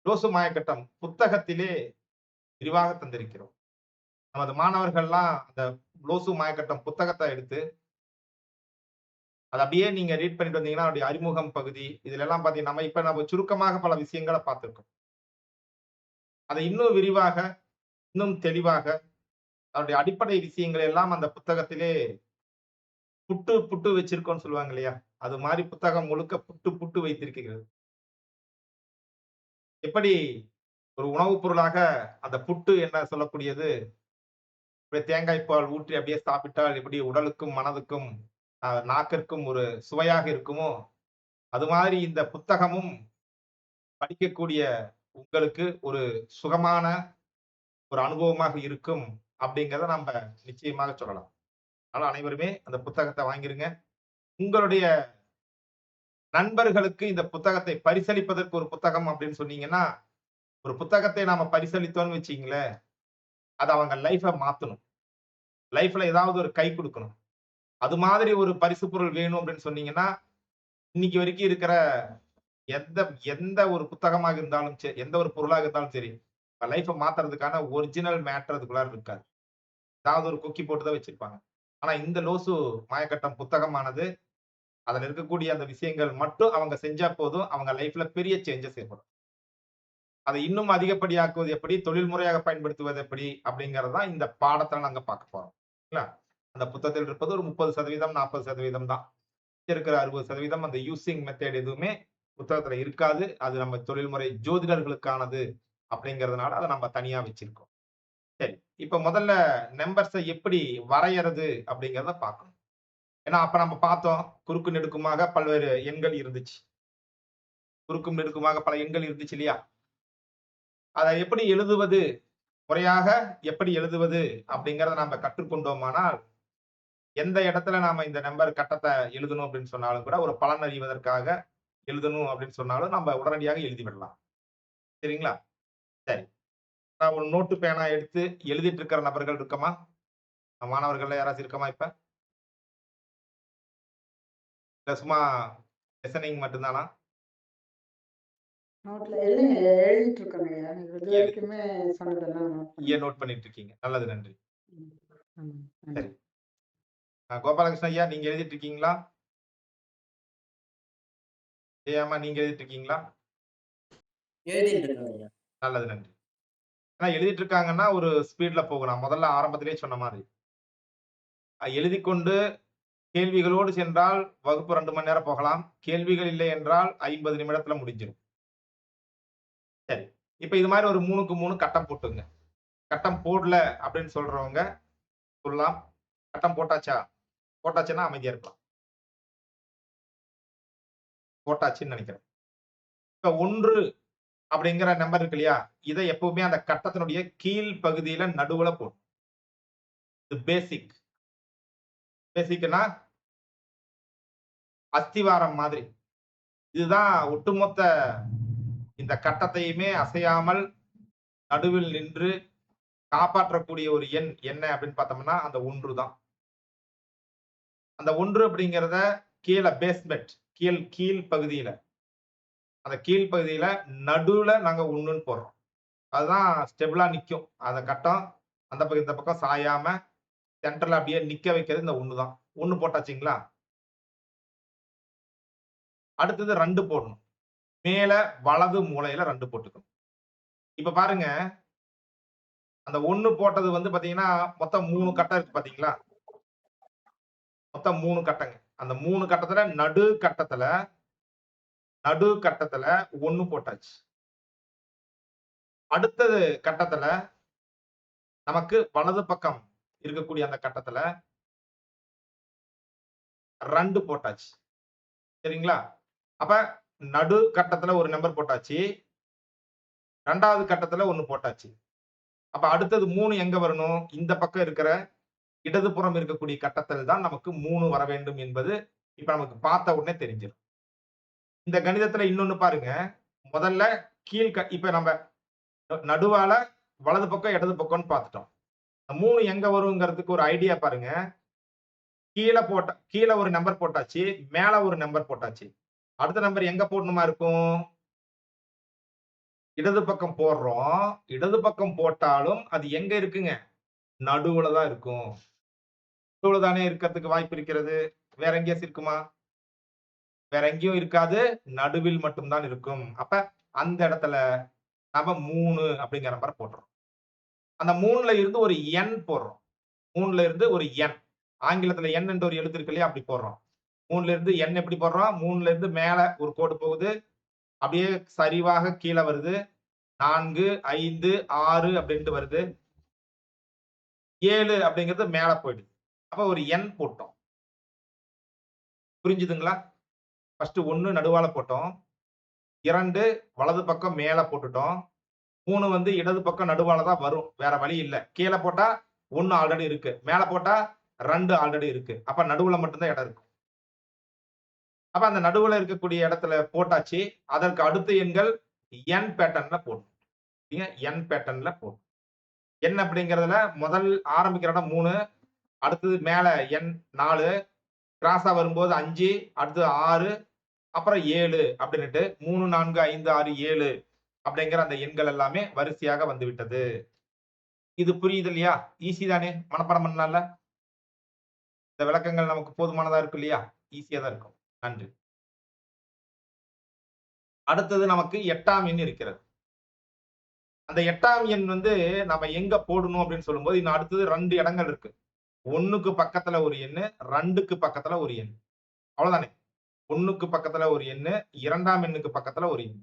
லோசு மாயக்கட்டம் புத்தகத்திலே விரிவாக தந்திருக்கிறோம். நமது மாணவர்கள்லாம் அந்த லோசு மாயக்கட்டம் புத்தகத்த எடுத்து, அத அப்படியே நீங்க ரீட் பண்ணிட்டு வந்தீங்கன்னா, அதனுடைய அறிமுகம் பகுதி, இதுல எல்லாம் பார்த்தீங்கன்னா, நம்ம சுருக்கமாக பல விஷயங்கள பார்த்திருக்கோம். அதை இன்னும் விரிவாக, இன்னும் தெளிவாக, அதனுடைய அடிப்படை விஷயங்களை எல்லாம் அந்த புத்தகத்திலே புட்டு, புட்டு வச்சிருக்கோம்ன்னு சொல்லுவாங்க இல்லையா? அது மாரி புத்தகம் முழுக்க புட்டு, புட்டு வைத்திருக்கிறது. எப்படி ஒரு உணவுப் பொருளாக அந்த புட்டு என்ன சொல்லக்கூடியது, அப்படியே தேங்காய் பால் ஊற்றி அப்படியே சாப்பிட்டால் எப்படி உடலுக்கும், மனதுக்கும், நாக்கிற்கும் ஒரு சுவையாக இருக்குமோ, அது மாதிரி இந்த புத்தகமும் படிக்கக்கூடிய உங்களுக்கு ஒரு சுகமான ஒரு அனுபவமாக இருக்கும் அப்படிங்கிறத நம்ப நிச்சயமாக சொல்லலாம். அதனால அனைவருமே அந்த புத்தகத்த வாங்கிருங்க. உங்களுடைய நண்பர்களுக்கு இந்த புத்தகத்தை பரிசளிப்பதற்கு ஒரு புத்தகம் அப்படின்னு சொன்னீங்கன்னா, ஒரு புத்தகத்தை நாம பரிசளித்தோம்னு வச்சுக்கங்களேன், அது அவங்க லைஃப மாத்தணும். லைஃப்ல ஏதாவது ஒரு கை குடுக்கணும். அது மாதிரி ஒரு பரிசு பொருள் வேணும் அப்படின்னு சொன்னீங்கன்னா, இன்னைக்கு வரைக்கும் இருக்கிற எந்த எந்த ஒரு புத்தகமாக இருந்தாலும் சரி, எந்த ஒரு பொருளாக இருந்தாலும் சரி, லைஃப மாத்துறதுக்கான ஒரிஜினல் மேட்டர் அதுக்குள்ளார இருக்காது. ஏதாவது ஒரு கொக்கி போட்டு தான் வச்சிருப்பாங்க. ஆனா இந்த லோசு மாயக்கட்டம் புத்தகமானது, அதுல இருக்கக்கூடிய அந்த விஷயங்கள் மட்டும் அவங்க செஞ்சா போதும், அவங்க லைஃப்ல பெரிய சேஞ்சஸ் ஏற்படும். அதை இன்னும் அதிகப்படியாக்குவது எப்படி? தொழில் முறையாக பயன்படுத்துவது எப்படி? அப்படிங்கிறது தான் இந்த பாடத்துல நாங்க பார்க்க போறோம். இல்ல? அந்த புத்தகத்தில் இருப்பது ஒரு 30% 40% தான். இருக்கிற 60% அந்த யூசிங் மெத்தட் எதுவுமே புத்தகத்துல இருக்காது. அது நம்ம தொழில்முறை ஜோதிடர்களுக்கானது அப்படிங்கிறதுனால அத நம்ம தனியா வச்சிருக்கோம். சரி. இப்ப முதல்ல நம்பர்ஸ எப்படி வரையறது அப்படிங்கிறத பார்க்கணும். ஏன்னா, அப்ப நம்ம பார்த்தோம். குறுக்கு நெடுக்குமாக பல்வேறு எண்கள் இருந்துச்சு. குறுக்கும் நெடுக்குமாக பல எண்கள் இருந்துச்சு இல்லையா? அத எப்படி எழுதுவது? முறையாக எப்படி எழுதுவது? அப்படிங்கிறத நாம கற்றுக்கொண்டோமானால், எந்த இடத்துல நாம இந்த நம்பர் கட்டத்த எழுதணும் அப்படின்னு சொன்னாலும் கூட, ஒரு பலன் அறிவதற்காக எழுதணும் அப்படின்னு சொன்னாலும், நம்ம உடனடியாக எழுதிவிடலாம். சரிங்களா? சரி. நான் ஒரு நோட்டு, பேனா எடுத்து எழுதிட்டு இருக்கிற நபர்கள் இருக்கமா? மாணவர்கள்ல யாராச்சும் இருக்கமா இப்ப? இல்ல சும்மா லிசனிங் மட்டும் தானா? நோட்ல இல்லைங்க ஐயா, எழுதிட்டு இருக்கோங்க ஐயா. இது எழு வரைக்குமே சொன்னதெல்லாம் நோட் நோட் பண்ணிட்டு இருக்கீங்க. நல்லது, நன்றி. ம். ஆமா. சரி. நன்றி. கோபாலகிருஷ்ணன் ஐயா, நீங்க எழுதிட்டு இருக்கீங்களா? ஜெயாம்மா, நீங்க எழுதிட்டு இருக்கீங்களா? எழுதிட்டு இருக்கேங்க ஐயா. நல்லது, நன்றி. ஆனா எழுதிட்டு இருக்காங்கன்னா, ஒரு ஸ்பீட்ல போகலாம். முதல்ல ஆரம்பத்திலேயே சொன்ன மாதிரி. எழுதிக்கொண்டு கேள்விகளோடு சென்றால் வகுப்பு 2 மணி நேரம் போகலாம். கேள்விகள் இல்லை என்றால் 50 நிமிடத்துல முடிஞ்சிரும். சரி. இப்ப இது மாரி ஒரு 3க்கு 3 கட்டம் போட்டுங்க. கட்டம் போடல அப்படின்னு சொல்றவங்க சொல்லலாம். கட்டம் போட்டாச்சா? போட்டாச்சுன்னா அமைதியா இருக்கலாம். போட்டாச்சுன்னு நெனைக்கிறேன். இப்ப 1 அப்படிங்கிற நம்பர் இருக்கு இல்லையா? இத எப்பவுமே அந்த கட்டத்தினுடைய கீழ் பகுதியில நடுவுல போடணும். இது பேசிக். பேசிக்ன்னா அஸ்திவாரம் மாதிரி. இதுதான் ஒட்டுமொத்த இந்த கட்டத்தையுமே அசையாமல் நடுவில் நின்று காப்பாற்றக்கூடிய ஒரு எண் என்ன அப்படின்னு பார்த்தோம்னா, அந்த 1 தான். அந்த 1 அப்படிங்கிறத கீழ பேஸ்மென்ட் கீழ் பகுதியில, அந்த கீழ் பகுதியில நடுவுல நாங்க 1ன்னு போடுறோம். அதுதான் ஸ்டெபிளா நிக்கும். அந்த கட்டம் அந்த பக்கம் இந்த பக்கம் சாயாம சென்டர்ல அப்படியே நிக்க வைக்கிறது இந்த 1 தான். 1 போட்டாச்சுங்களா? அடுத்தது 2 போடணும். மேல வலது மூலையில 2 போட்டுக்கணும். இப்ப பாருங்க, அந்த 1 போட்டது வந்து பாத்தீங்கன்னா, மொத்தம் 3 கட்டம் இருக்கு பாத்தீங்களா? மொத்தம் 3 கட்டங்க. அந்த 3 கட்டத்துல நடு கட்டத்துல 1 போட்டாச்சு. அடுத்தது கட்டத்துல நமக்கு வலது பக்கம் இருக்கக்கூடிய அந்த கட்டத்துல 2 போட்டாச்சு. சரிங்களா? அப்ப நடு கட்டத்துல ஒரு நம்பர் போட்டாச்சு. 2வது கட்டத்துல 1 போட்டாச்சு. அப்ப அடுத்தது 3 எங்க வரணும்? இந்த பக்கம் இருக்கிற இடதுபுறம் இருக்கக்கூடிய கட்டத்தில் தான் நமக்கு 3 வர வேண்டும் என்பது இப்ப நமக்கு பார்த்த உடனே தெரிஞ்சிரும். இந்த கணிதத்துல இன்னொன்னு பாருங்க. முதல்ல இப்ப நம்ம நடுவால வலது பக்கம், இடது பக்கம்ன்னு பார்த்துட்டோம். 3 எங்க வருங்கிறதுக்கு ஒரு ஐடியா பாருங்க. கீழ ஒரு நம்பர் போட்டாச்சு. மேல ஒரு நம்பர் போட்டாச்சு. அடுத்த நம்பர் எங்க போடணுமா இருக்கும்? இடது பக்கம் போடுறோம். இடது பக்கம் போட்டாலும் அது எங்க இருக்குங்க? நடுவுல தான் இருக்கும். நடுவுல தானே இருக்கிறதுக்கு வாய்ப்பு இருக்கிறது. வேற எங்கேயாச்சும் இருக்குமா? வேற எங்கேயும் இருக்காது. நடுவில் மட்டும் தான் இருக்கும். அப்ப அந்த இடத்துல நாம 3 அப்படிங்கிற நம்பர் போடுறோம். அந்த 3ல இருந்து ஒரு எண் போடுறோம். 3ல இருந்து ஒரு எண். ஆங்கிலத்துல எண் என்ற ஒரு எழுத்து இருக்கு இல்லையா? அப்படி போடுறோம். 3ல இருந்து எண் எப்படி போடுறோம்? 3ல இருந்து மேல ஒரு கோடு போகுது. அப்படியே சரிவாக கீழ வருது. 4, 5, 6 அப்படின்ட்டு வருது. 7 அப்படிங்கிறது மேல போயிடுது. அப்ப ஒரு எண் போட்டோம். புரிஞ்சுதுங்களா? ஃபர்ஸ்ட் 1 நடுவால போட்டோம். 2 வலது பக்கம் மேல போட்டுட்டோம். 3 வந்து இடது பக்கம் நடுவால தான் வரும். வேற வழி இல்ல. கீழ போட்டா 1 ஆல்ரெடி இருக்கு. மேல போட்டா 2 ஆல்ரெடி இருக்கு. அப்ப நடுவுல மட்டும் தான் இடம் இருக்கும். அப்ப அந்த நடுவுல இருக்கக்கூடிய இடத்துல போட்டாச்சு. அதற்கு அடுத்த எண்கள் என் பேட்டர்ன்ல போடணும். என் பேட்டர்ன்ல போடணும். என் அப்படிங்கிறதுல முதல் ஆரம்பிக்கிற இடம் 3, அடுத்தது மேல எண் 4, கிராஸா வரும்போது 5, அடுத்தது 6, அப்புறம் 7 அப்படின்னுட்டு 3, 4, 5, 6, 7 அப்படிங்கிற அந்த எண்கள் எல்லாமே வரிசையாக வந்துவிட்டது. இது புரியுது இல்லையா? ஈஸி தானே? மனப்பாடம் பண்ணலாம்ல? இந்த விளக்கங்கள் நமக்கு போதுமானதா இருக்கு இல்லையா? ஈஸியா தான் இருக்கும். நன்றி. அடுத்தது நமக்கு 8ஆம் எண் இருக்கிறது. அந்த 8ஆம் எண் வந்து நம்ம எங்க போடணும் அப்படின்னு சொல்லும்போது, இன்னும் அடுத்தது 2 இடங்கள் இருக்கு. 1க்கு பக்கத்துல ஒரு எண்ணு, 2க்கு பக்கத்துல ஒரு எண். அவ்வளவுதானே. 1க்கு பக்கத்துல ஒரு எண்ணு, 2ஆம் எண்ணுக்கு பக்கத்துல ஒரு எண்.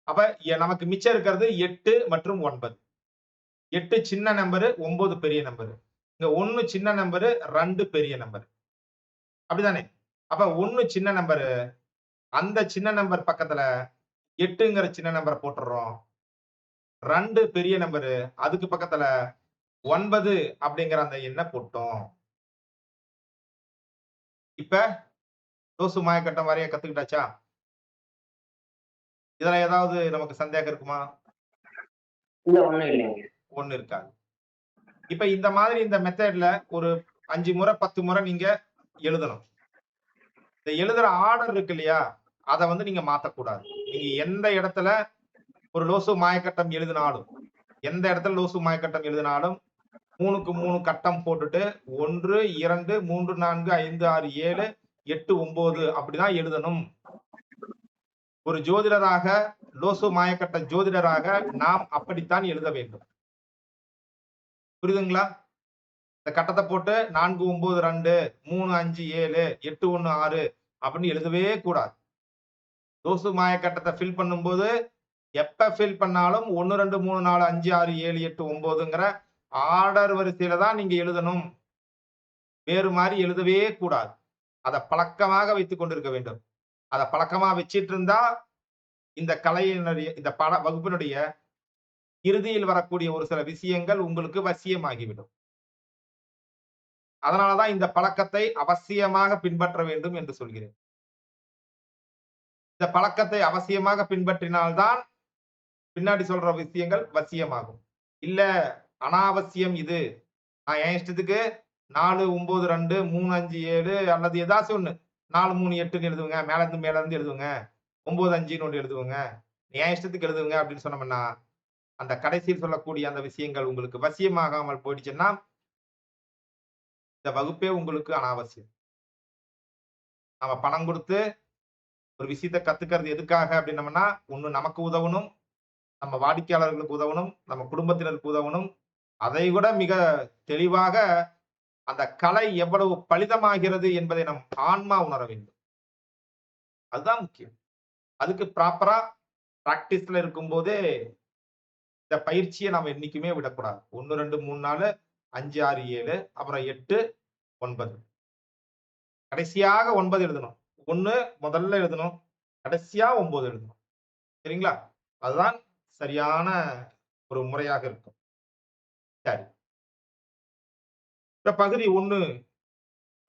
அப்ப நமக்கு மிச்சம் இருக்கிறது 8 மற்றும் 9. 8 சின்ன நம்பரு, 9 பெரிய நம்பரு. இங்க 1 சின்ன நம்பரு, 2 பெரிய நம்பர். அப்படிதானே? அப்ப 1 சின்ன நம்பரு, அந்த சின்ன நம்பர் பக்கத்துல 8ங்கிற சின்ன நம்பர போட்டுர்றோம். 2 பெரிய நம்பரு, அதுக்கு பக்கத்துல 9 அப்படிங்கிற அந்த எண்ண போட்டோம். இப்ப லோசு மாயக்கட்டம் வரைய கத்துக்கிட்டாச்சா? இதுல ஏதாவது நமக்கு சந்தேகம் இருக்குமா? இல்ல ஒண்ணும் இல்லைங்க. ஒண்ணும் இருக்காது. இப்ப இந்த மாதிரி இந்த மெத்தட்ல ஒரு 5 முறை, 10 முறை நீங்க எழுதணும். இந்த எழுதுற ஆர்டர் இருக்கு இல்லையா? அத வந்து நீங்க மாத்தக்கூடாது. நீங்க எந்த இடத்துல ஒரு லோசு மாயக்கட்டம் எழுதினாலும், எந்த இடத்துல லோசு மாயக்கட்டம் எழுதினாலும் 3க்கு 3 கட்டம் போட்டுட்டு 1, 2, 3, 4, 5, 6, 7, 8, 9 அப்படிதான் எழுதணும். ஒரு ஜோதிடராக, லோசு மாயக்கட்ட ஜோதிடராக நாம் அப்படித்தான் எழுத வேண்டும். புரியுதுங்களா? இந்த கட்டத்த போட்டு 4, 9, 2, 3, 5, 7, 8, 1, 6 அப்படின்னு எழுதவே கூடாது. லோசு மாயக்கட்டத்த ஃபில் பண்ணும்போது எப்ப ஃபில் பண்ணாலும் 1, 2, 3, 4, 5, 6, 7, 8, 9ங்கிற ஆர்டர் வரிசையில தான் நீங்க எழுதணும். வேறு மாரி எழுதவே கூடாது. அத பழக்கமாக வைத்துக் கொண்டிருக்க வேண்டும். அத பழக்கமா வச்சிட்டு இருந்தா, இந்த கலையினுடைய இந்த வகுப்பினுடைய இறுதியில் வரக்கூடிய ஒரு சில விஷயங்கள் உங்களுக்கு வசியமாகிவிடும். அதனால தான் இந்த பழக்கத்தை அவசியமாக பின்பற்ற வேண்டும் என்று சொல்கிறேன். இந்த பழக்கத்தை அவசியமாக பின்பற்றினால் தான் பின்னாடி சொல்ற விஷயங்கள் வசியமாகும். இல்ல அனாவசியம் இது. நான் என் இஷ்டத்துக்கு 4, 9, 2, 3, 5, 7 அல்லது ஏதாச்சும் ஒண்ணு 4, 3, 8ன்னு எழுதுவேங்க. மேல இருந்து எழுதுவேங்க. 9, 5ன்னு ஒண்ணு எழுதுவேங்க. என் இஷ்டத்துக்கு எழுதுவேங்க அப்படின்னு சொன்னோம்னா, அந்த கடைசியில் சொல்லக்கூடிய அந்த விஷயங்கள் உங்களுக்கு வசியமாகாமல் போயிடுச்சுன்னா, இந்த வகுப்பே உங்களுக்கு அனாவசியம். நம்ம பணம் குடுத்து ஒரு விஷயத்த கத்துக்கிறது எதுக்காக அப்படின்னம்னா, ஒண்ணு நமக்கு உதவணும், நம்ம வாடிக்கையாளர்களுக்கு உதவணும், நம்ம குடும்பத்தினருக்கு உதவணும். அதை விட மிக தெளிவாக அந்த கலை எவ்வளவு பலிதமாகிறது என்பதை நம் ஆன்மா உணர வேண்டும். அதுதான் முக்கியம். அதுக்கு ப்ராப்பரா பிராக்டிஸ்ல இருக்கும்போதே இந்த பயிற்சிய நாம என்னைக்குமே விடக்கூடாது. 1, 2, 3, 4, 5, 6, 7 அப்புறம் 8, 9. கடைசியாக 9 எழுதணும். 1 முதல்ல எழுதணும். கடைசியா 9 எழுதணும். சரிங்களா? அதுதான் சரியான ஒரு முறையாக இருக்கும். சரி. இப்ப பகுதி 1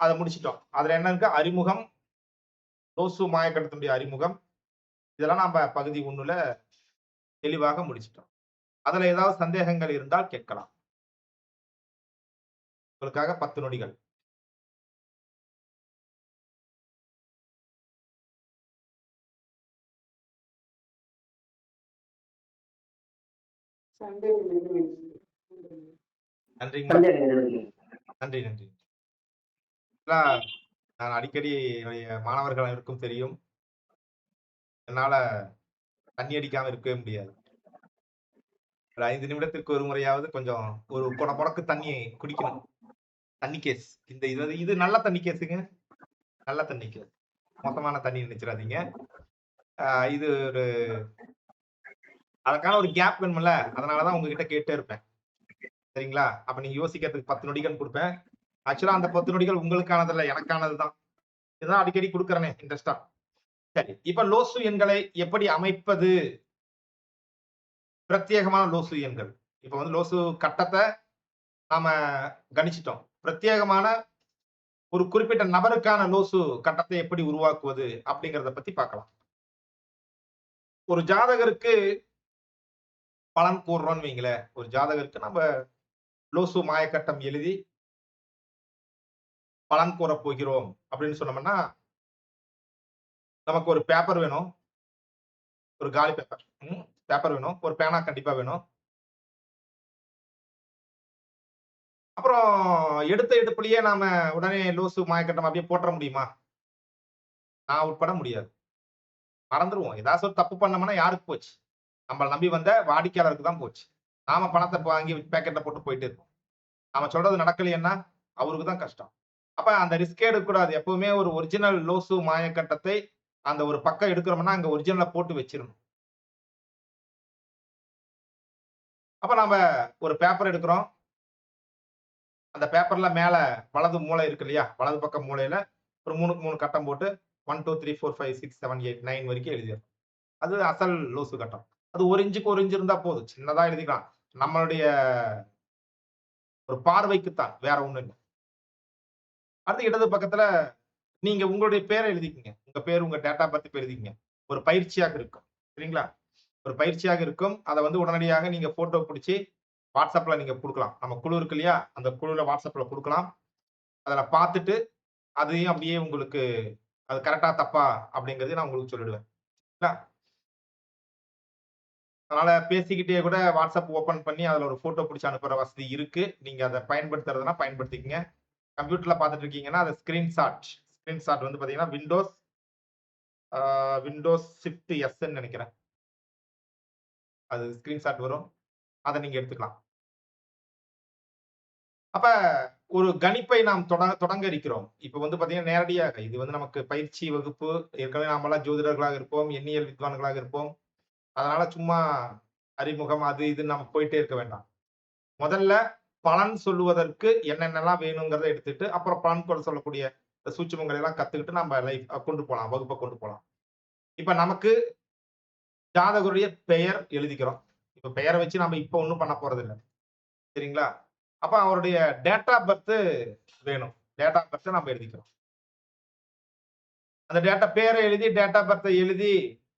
அத முடிச்சுட்டோம். அதுல என்ன இருக்கு? அறிமுகம், லோசு மாயக்கட்டத்தினுடைய அறிமுகம். இதெல்லாம் நாம பகுதி 1ல தெளிவாக முடிச்சுட்டோம். அதுல ஏதாவது சந்தேகங்கள் இருந்தால் கேட்கலாம். உங்களுக்காக 10 நொடிகள். சந்தேகம் இல்லை. நன்றிங்கம்மா. சந்தேகம் எதுவும் இல்லைங்க. நன்றி, நன்றி. எல்லாம் நான் அடிக்கடி என்னுடைய மாணவர்கள் அனைவருக்கும் தெரியும். என்னால தண்ணி அடிக்காம இருக்கவே முடியாது. ஒரு 5 நிமிடத்திற்கு ஒரு முறையாவது கொஞ்சம் ஒரு கொடக்கு தண்ணி குடிக்கணும். தண்ணி கேஸ். இது நல்ல தண்ணி கேஸுங்க. நல்ல தண்ணி கேஸ். மோசமான தண்ணி நினைச்சிராதீங்க. இது ஒரு அதுக்கான ஒரு கேப் வேணும்ல. அதனால தான் உங்ககிட்ட கேட்டே இருப்பேன். சரிங்களா? அப்ப நீங்க யோசிக்கிறதுக்கு 10 நொடிகள் குடுப்பேன். ஆக்சுவலா அந்த 10 நொடிகள் உங்களுக்கானது இல்ல, எனக்கானது தான். இதுதான் அடிக்கடி குடுக்குறேனே இன்ட்ரெஸ்ட்டா. சரி. இப்ப லோசு எண்களை எப்படி அமைப்பது? பிரத்யேகமான லோசு எண்கள். இப்ப வந்து லோசு கட்டத்த நாம கணிச்சிட்டோம். பிரத்யேகமான ஒரு குறிப்பிட்ட நபருக்கான லோசு கட்டத்தை எப்படி உருவாக்குவது அப்படிங்கிறத பத்தி பார்க்கலாம். ஒரு ஜாதகருக்கு பலன் கூறுறோம்னு வைங்களேன். ஒரு ஜாதகருக்கு நம்ம லோசு மாயக்கட்டம் எழுதி பலன் கூறப் போகிறோம் அப்படின்னு சொன்னோம்னா, நமக்கு ஒரு பேப்பர் வேணும். ஒரு காலி பேப்பர். பேப்பர் வேணும். ஒரு பேனா கண்டிப்பா வேணும். அப்புறம் எடுத்த எடுப்பிலேயே நாம உடனே லோசு மாயக்கட்டம் அப்படியே போட்டுற முடியுமா? நான் உட்பட முடியாது. மறந்துருவோம். ஏதாச்சும் ஒரு தப்பு பண்ணோம்னா யாருக்கு போச்சு? நம்மள நம்பி வந்த வாடிக்கையாளருக்கு தான் போச்சு. நாம பணத்த வாங்கி பாக்கெட்ல போட்டு போயிட்டே இருப்போம். நாம சொல்றது நடக்கலைன்னா அவருக்கு தான் கஷ்டம். அப்ப அந்த ரிஸ்கே எடுக்கக்கூடாது. எப்பவுமே ஒரு ஒரிஜினல் லோசு மாயக்கட்டத்தை அந்த ஒரு பக்கம் எடுக்கிறோம்னா, அங்க ஒரிஜினல போட்டு வச்சிரணும். அப்ப நாம ஒரு பேப்பர் எடுக்கிறோம். அந்த பேப்பர்ல மேல வலது மூலை இருக்கு இல்லையா? வலது பக்கம் மூலையில ஒரு 3க்கு 3 கட்டம் போட்டு 1, 2, 3, 4, 5, 6, 7, 8, 9 வரைக்கும் எழுதிறணும். அது அசல் லூசு கட்டம். அது 1 இன்ச்சுக்கு 1 இன்ச் இருந்தா போதும். சின்னதா எழுதிக்கலாம். நம்மளுடைய ஒரு பார்வைக்குத்தான். வேற ஒண்ணும் இல்ல. அடுத்து இடது பக்கத்துல நீங்க உங்களுடைய பேர எழுதிக்கங்க. உங்க பேர், உங்க டேட் ஆஃப் பர்த் இப்ப எழுதிக்கங்க. ஒரு பயிற்சியாக இருக்கும். சரிங்களா? ஒரு பயிற்சியாக இருக்கும். அத வந்து உடனடியாக நீங்க ஃபோட்டோ புடிச்சு WhatsAppல நீங்க குடுக்கலாம். நம்ம குழு இருக்கு இல்லையா? அந்த குழுல WhatsAppல குடுக்கலாம். அதுல பார்த்துட்டு, அதையும் அப்படியே உங்களுக்கு அது கரெக்ட்டா, தப்பா அப்படிங்கிறதையும் நான் உங்களுக்கு சொல்லிடுவேன். சரிங்களா? அதனால பேசிக்கிட்டே கூட WhatsApp ஓப்பன் பண்ணி அதுல ஒரு ஃபோட்டோ புடிச்சு அனுப்புற வசதி இருக்கு. நீங்க அத பயன்படுத்துறதுன்னா பயன்படுத்திக்கங்க. கம்ப்யூட்டர்ல பார்த்துட்டு இருக்கீங்கன்னா, அத ஸ்கிரீன்ஷாட் வந்து பார்த்தீங்கன்னா, விண்டோஸ் ஷிஃப்ட் எஸ்ன்னு நெனைக்கிறேன். அது ஸ்கிரீன்ஷாட் வரும். அத நீங்க எடுத்துக்கலாம். அப்ப ஒரு கணிப்பை நாம் தொடங்க இருக்கிறோம். இப்ப வந்து பார்த்தீங்கன்னா, நேரடியாக இது வந்து நமக்கு பயிற்சி வகுப்பு. ஏற்கனவே நாமெல்லாம் ஜோதிடர்களாக இருப்போம். எண்ணியல் வித்வான்களாக இருப்போம். அதனால சும்மா அறிமுகம் அது இதுன்னு நம்ம போயிட்டே இருக்க வேண்டாம். முதல்ல பலன் சொல்லுவதற்கு என்னென்னலாம் வேணுங்கிறத எடுத்துட்டு, அப்புறம் பலன் சொல்லக்கூடிய சூட்சுமங்களை எல்லாம் கத்துக்கிட்டு நம்ம கொண்டு போலாம். வகுப்ப கொண்டு போலாம். இப்ப நமக்கு ஜாதகருடைய பெயர் எழுதிக்கிறோம். இப்ப பெயர வச்சு நம்ம இப்ப ஒண்ணும் பண்ண போறதில்ல. சரிங்களா? அப்ப அவருடைய டேட் ஆஃப் பர்த் வேணும். டேட் ஆஃப் பர்த் நம்ம எழுதிக்கிறோம். அந்த பேர எழுதி, டேட் ஆஃப் பர்த்த எழுதி,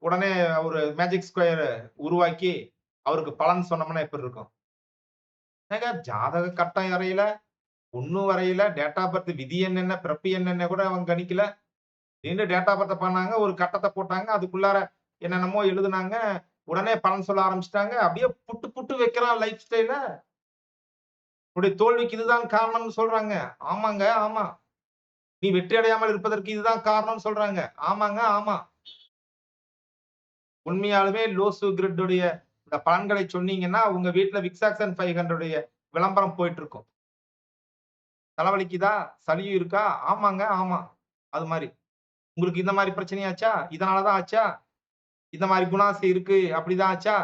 உடனே ஒரு மேஜிக் ஸ்கொயர் உருவாக்கி, அவருக்கு பலன் சொன்னோம்னா எப்படி இருக்கும்? ஏங்க ஜாதக கட்டம் வரையில, ஒண்ணும் வரையில, டேட் ஆஃப் பர்த் விதி என்னென்ன, பிறப்பு என்னென்ன கூட அவங்க கணிக்கல. திடீர்னு டேட் ஆஃப் பர்த்த பண்ணாங்க, ஒரு கட்டத்த போட்டாங்க. அதுக்குள்ளார என்னென்னமோ எழுதுனாங்க. உடனே பலன் சொல்ல ஆரம்பிச்சுட்டாங்க. அப்படியே புட்டு புட்டு வைக்கிறான் லைஃப் ஸ்டைல. உன்னுடைய தோல்விக்கு இதுதான் காரணம்னு சொல்றாங்க. ஆமாங்க, ஆமா. நீ வெற்றி அடையாமல் இருப்பதற்கு இதுதான் காரணம்னு சொல்றாங்க. ஆமாங்க, ஆமா. உண்மையாலுமே லோசு கிரிட் உடைய இந்த பலன்களை சொன்னீங்கன்னா, உங்க வீட்ல விக்ஸாக்சன் 500 உடைய விளம்பரம் போயிட்டு இருக்கும். தலைவலிக்குதா? சளி இருக்கா? ஆமாங்க, ஆமா. அது மாரி. உங்களுக்கு இந்த மாரி பிரச்சனையாச்சா? இதனால தான் ஆச்சா? இந்த மாரி குணாசை இருக்கு. அப்படிதான் ஆச்சா?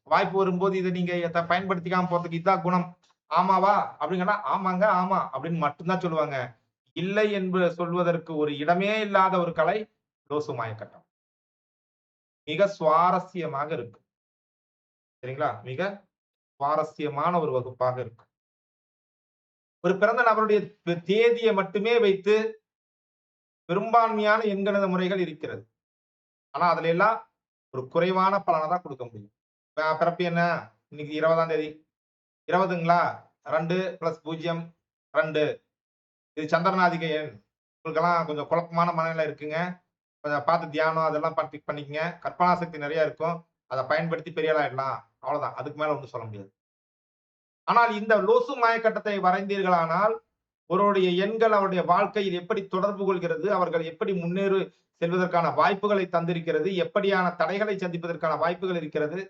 வாய்ப்பு வரும்போது இத நீங்க பயன்படுத்திக்காம போறதுக்கு இதான் குணம். ஆமாவா? அப்படிங்கன்னா, ஆமாங்க, ஆமா. அப்படின்னு மட்டும் தான் சொல்லுவாங்க. இல்லை என்று சொல்வதற்கு ஒரு இடமே இல்லாத ஒரு கலை லோசு மாயக்கட்டம். மிக சுவாரஸ்யமாக இருக்கு. சரிங்களா? மிக சுவாரஸ்யமான ஒரு வகுப்பாக இருக்கு. ஒரு பிறந்த நபருடைய தேதியை மட்டுமே வைத்து பெரும்பான்மையான எண்கணித முறைகள் இருக்கிறது. ஆனா அதுல எல்லாம் ஒரு குறைவான பலன தான் குடுக்க முடியும். பிறப்பு என்ன? இன்னைக்கு 20ஆம் தேதி. 20ங்களா? 2 + 0 2. இது சந்திரனாதிக்க எண். உங்களுக்கெல்லாம் கொஞ்சம் குழப்பமான மனநிலை இருக்குங்க. கொஞ்சம் பார்த்து தியானம் அதெல்லாம் பண்ணிக்கங்க. கற்பனா சக்தி நெறைய இருக்கும். அத பயன்படுத்தி பெரிய ஆள் ஆயிடலாம். அவ்வளவுதான். அதுக்கு மேல ஒண்ணும் சொல்ல முடியாது. ஆனால் இந்த லோசு மாயக்கட்டத்தை வரைந்தீர்களானால், ஒருவருடைய எண்கள் அவருடைய வாழ்க்கையில் எப்படி தொடர்பு கொள்கிறது, அவர்கள் எப்படி முன்னேறி செல்வதற்கான வாய்ப்புகளை தந்திருக்கிறது, எப்படியான தடைகளை சந்திப்பதற்கான வாய்ப்புகள் இருக்கிறது.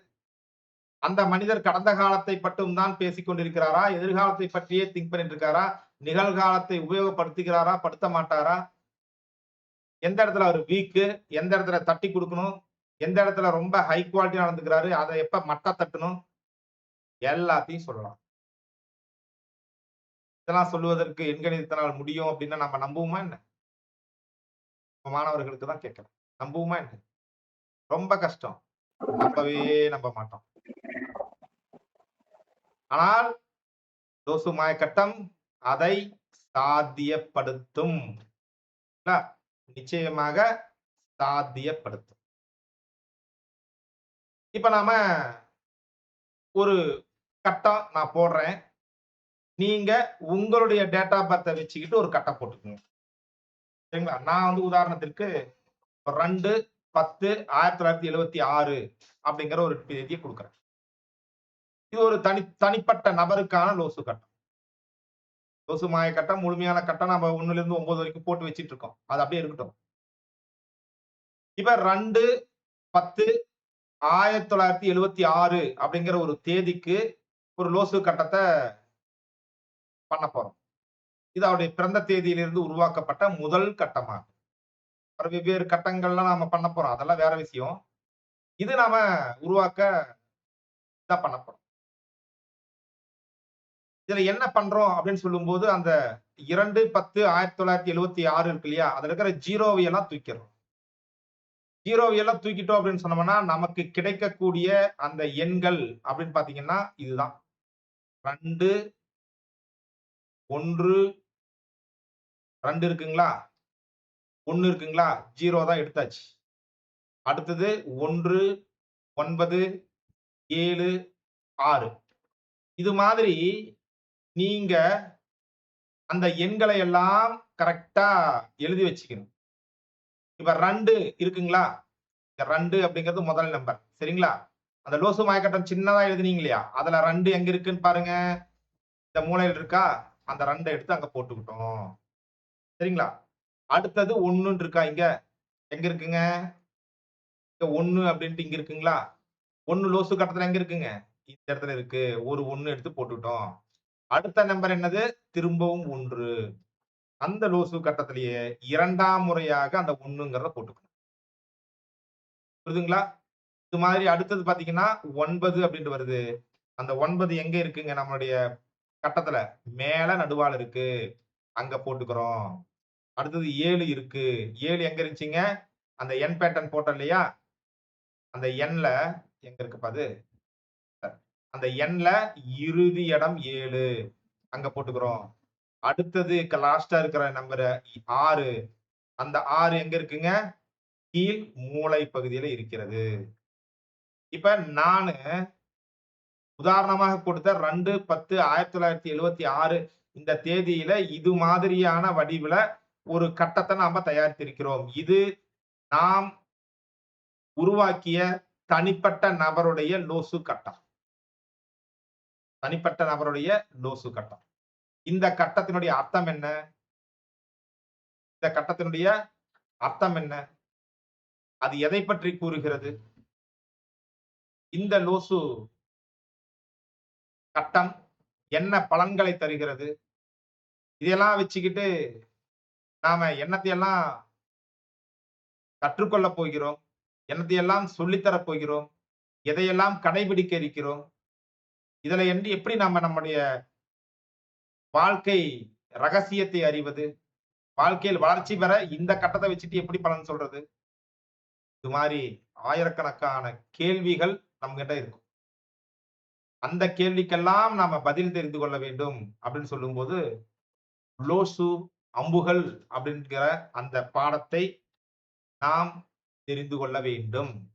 அந்த மனிதர் கடந்த காலத்தை மட்டும் தான் பேசிக் கொண்டிருக்கிறாரா? எதிர்காலத்தை பற்றியே திங்க் பண்ணிட்டு இருக்காரா? நிகழ்காலத்தை உபயோகப்படுத்துகிறாரா? படுத்த மாட்டாரா? எந்த இடத்துல அவரு வீக்கு, எந்த இடத்துல தட்டி குடுக்கணும், எந்த இடத்துல ரொம்ப ஹை குவாலிட்டியா நடந்துக்கிறாரு, அத எப்ப மட்ட தட்டணும், எல்லாத்தையும் சொல்லலாம். இதெல்லாம் சொல்லுவதற்கு எண்கணிதத்தினால் முடியும் அப்டின்னா நம்ம நம்புவோமா என்ன? மாணவர்களுக்கு தான் கேட்கிறேன். நம்புவோமா என்ன? ரொம்ப கஷ்டம். நம்பவே நம்ப மாட்டோம். ஆனால் லோசு மாயக்கட்டம் அதை சாத்தியப்படுத்தும். நிச்சயமாக சாத்தியப்படுத்தும். இப்ப நாம ஒரு கட்டம் நான் போடுறேன். நீங்க உங்களுடைய டேட் ஆஃப் பர்த்த வச்சுக்கிட்டு ஒரு கட்டம் போட்டுக்கங்க. சரிங்களா? நான் வந்து உதாரணத்திற்கு 2/10/1976 அப்படிங்கிற ஒரு தேதிய குடுக்குறேன். இது ஒரு தனிப்பட்ட நபருக்கான லோசு கட்டம். லோசு மாய கட்டம், முழுமையான கட்டம் நம்ம 1லிருந்து 9 வரைக்கும் போட்டு வச்சுட்டு இருக்கோம். அது அப்படியே இருக்கட்டும். இப்ப 2/10/1976 அப்படிங்கிற ஒரு தேதிக்கு ஒரு லோசு கட்டத்த பண்ண போறோம். இது அவருடைய பிறந்த தேதியிலிருந்து உருவாக்கப்பட்ட முதல் கட்டமாகும். அப்புறம் வெவ்வேறு கட்டங்கள்லாம் நாம பண்ண போறோம். அதெல்லாம் வேற விஷயம். இது நாம உருவாக்க தான் பண்ண போறோம். இதுல என்ன பண்றோம் அப்படின்னு சொல்லும்போது, அந்த 2/10/1976 இருக்கு இல்லையா? அதுல இருக்கிற 0வை எல்லாம் தூக்கிறோம். 0வை எல்லாம் தூக்கிட்டோம் அப்படின்னு சொன்னோம்னா, நமக்கு கிடைக்கக்கூடிய அந்த எண்கள் அப்படின்னு பார்த்தீங்கன்னா, இதுதான். 2, 1, 2 இருக்குங்களா? 1 இருக்குங்களா? 0 தான் எடுத்தாச்சு. அடுத்தது 1, 9, 7, 6. இது மாதிரி நீங்க அந்த எண்களை எல்லாம் கரெக்ட்டா எழுதி வச்சுக்கணும். இப்ப 2 இருக்குங்களா? இந்த 2 அப்படிங்கிறது முதல் நம்பர். சரிங்களா? அந்த லோசு மாயக்கட்டம் சின்னதா எழுதினீங்க இல்லையா? அதுல 2 எங்க இருக்குன்னு பாருங்க. இந்த மூலையில இருக்கா? அந்த 2 எடுத்து அங்க போட்டுக்கிட்டோம். சரிங்களா? அடுத்தது 1ன்னு இருக்கா இங்க? எங்க இருக்குங்க? இங்க 1 அப்படின்ட்டு இங்க இருக்குங்களா? 1 லோசு கட்டத்துல எங்க இருக்குங்க? இந்த இடத்துல இருக்கு. ஒரு 1 எடுத்து போட்டுட்டோம். அடுத்த நம்பர் என்னது? திரும்பவும் 1. அந்த லோசு கட்டத்திலேயே 2ஆம் முறையாக அந்த 1ங்கிறத போட்டுக்கணும். புரியுதுங்களா? இது மாதிரி அடுத்தது பார்த்தீங்கன்னா, 9 அப்படின்ட்டு வருது. அந்த 9 எங்க இருக்குங்க நம்மளுடைய கட்டத்துல? மேல நடுவால இருக்கு. அங்க போட்டுக்கிறோம். அடுத்தது 7 இருக்கு. 7 எங்க இருந்துச்சுங்க? அந்த எண் பேட்டர்ன் போட்டோம் இல்லையா? அந்த எண்ல எங்க இருக்குப்பா அது? அந்த எண்ல இறுதி இடம் 7. அங்க போட்டுக்கிறோம். அடுத்தது லாஸ்ட்டா இருக்கிற நம்பர் 6. அந்த 6 எங்க இருக்குங்க? கீழ் மூலை பகுதியில இருக்கிறது. இப்ப நானு உதாரணமாக கொடுத்த 2/10/1976 இந்த தேதியில இது மாதிரியான வடிவில ஒரு கட்டத்த நாம தயாரித்திருக்கிறோம். இது நாம் உருவாக்கிய தனிப்பட்ட நபருடைய லோசு கட்டம். தனிப்பட்ட நபருடைய லோசு கட்டம். இந்த கட்டத்தினுடைய அர்த்தம் என்ன? இந்த கட்டத்தினுடைய அர்த்தம் என்ன? அது எதைப் பற்றி கூறுகிறது? இந்த லோசு கட்டம் என்ன பலன்களை தருகிறது? இதையெல்லாம் வச்சுக்கிட்டு நாம என்னத்தையெல்லாம் கற்றுக்கொள்ளப் போகிறோம்? என்னத்தையெல்லாம் சொல்லித் தரப் போகிறோம்? எதையெல்லாம் கடைபிடிக்க இருக்கிறோம்? இதுல எப்படி நம்ம நம்முடைய வாழ்க்கை ரகசியத்தை அறிவது? வாழ்க்கையில் வளர்ச்சி பெற இந்த கட்டத்த வச்சுட்டு எப்படி பலன் சொல்றது? இது மாரி ஆயிரக்கணக்கான கேள்விகள் நம்மகிட்ட இருக்கும். அந்த கேள்விக்கெல்லாம் நாம பதில் தெரிந்து கொள்ள வேண்டும் அப்படின்னு சொல்லும்போது, லோசு, அம்புகள் அப்படின்கிற அந்த பாடத்தை நாம் தெரிந்து கொள்ள வேண்டும்.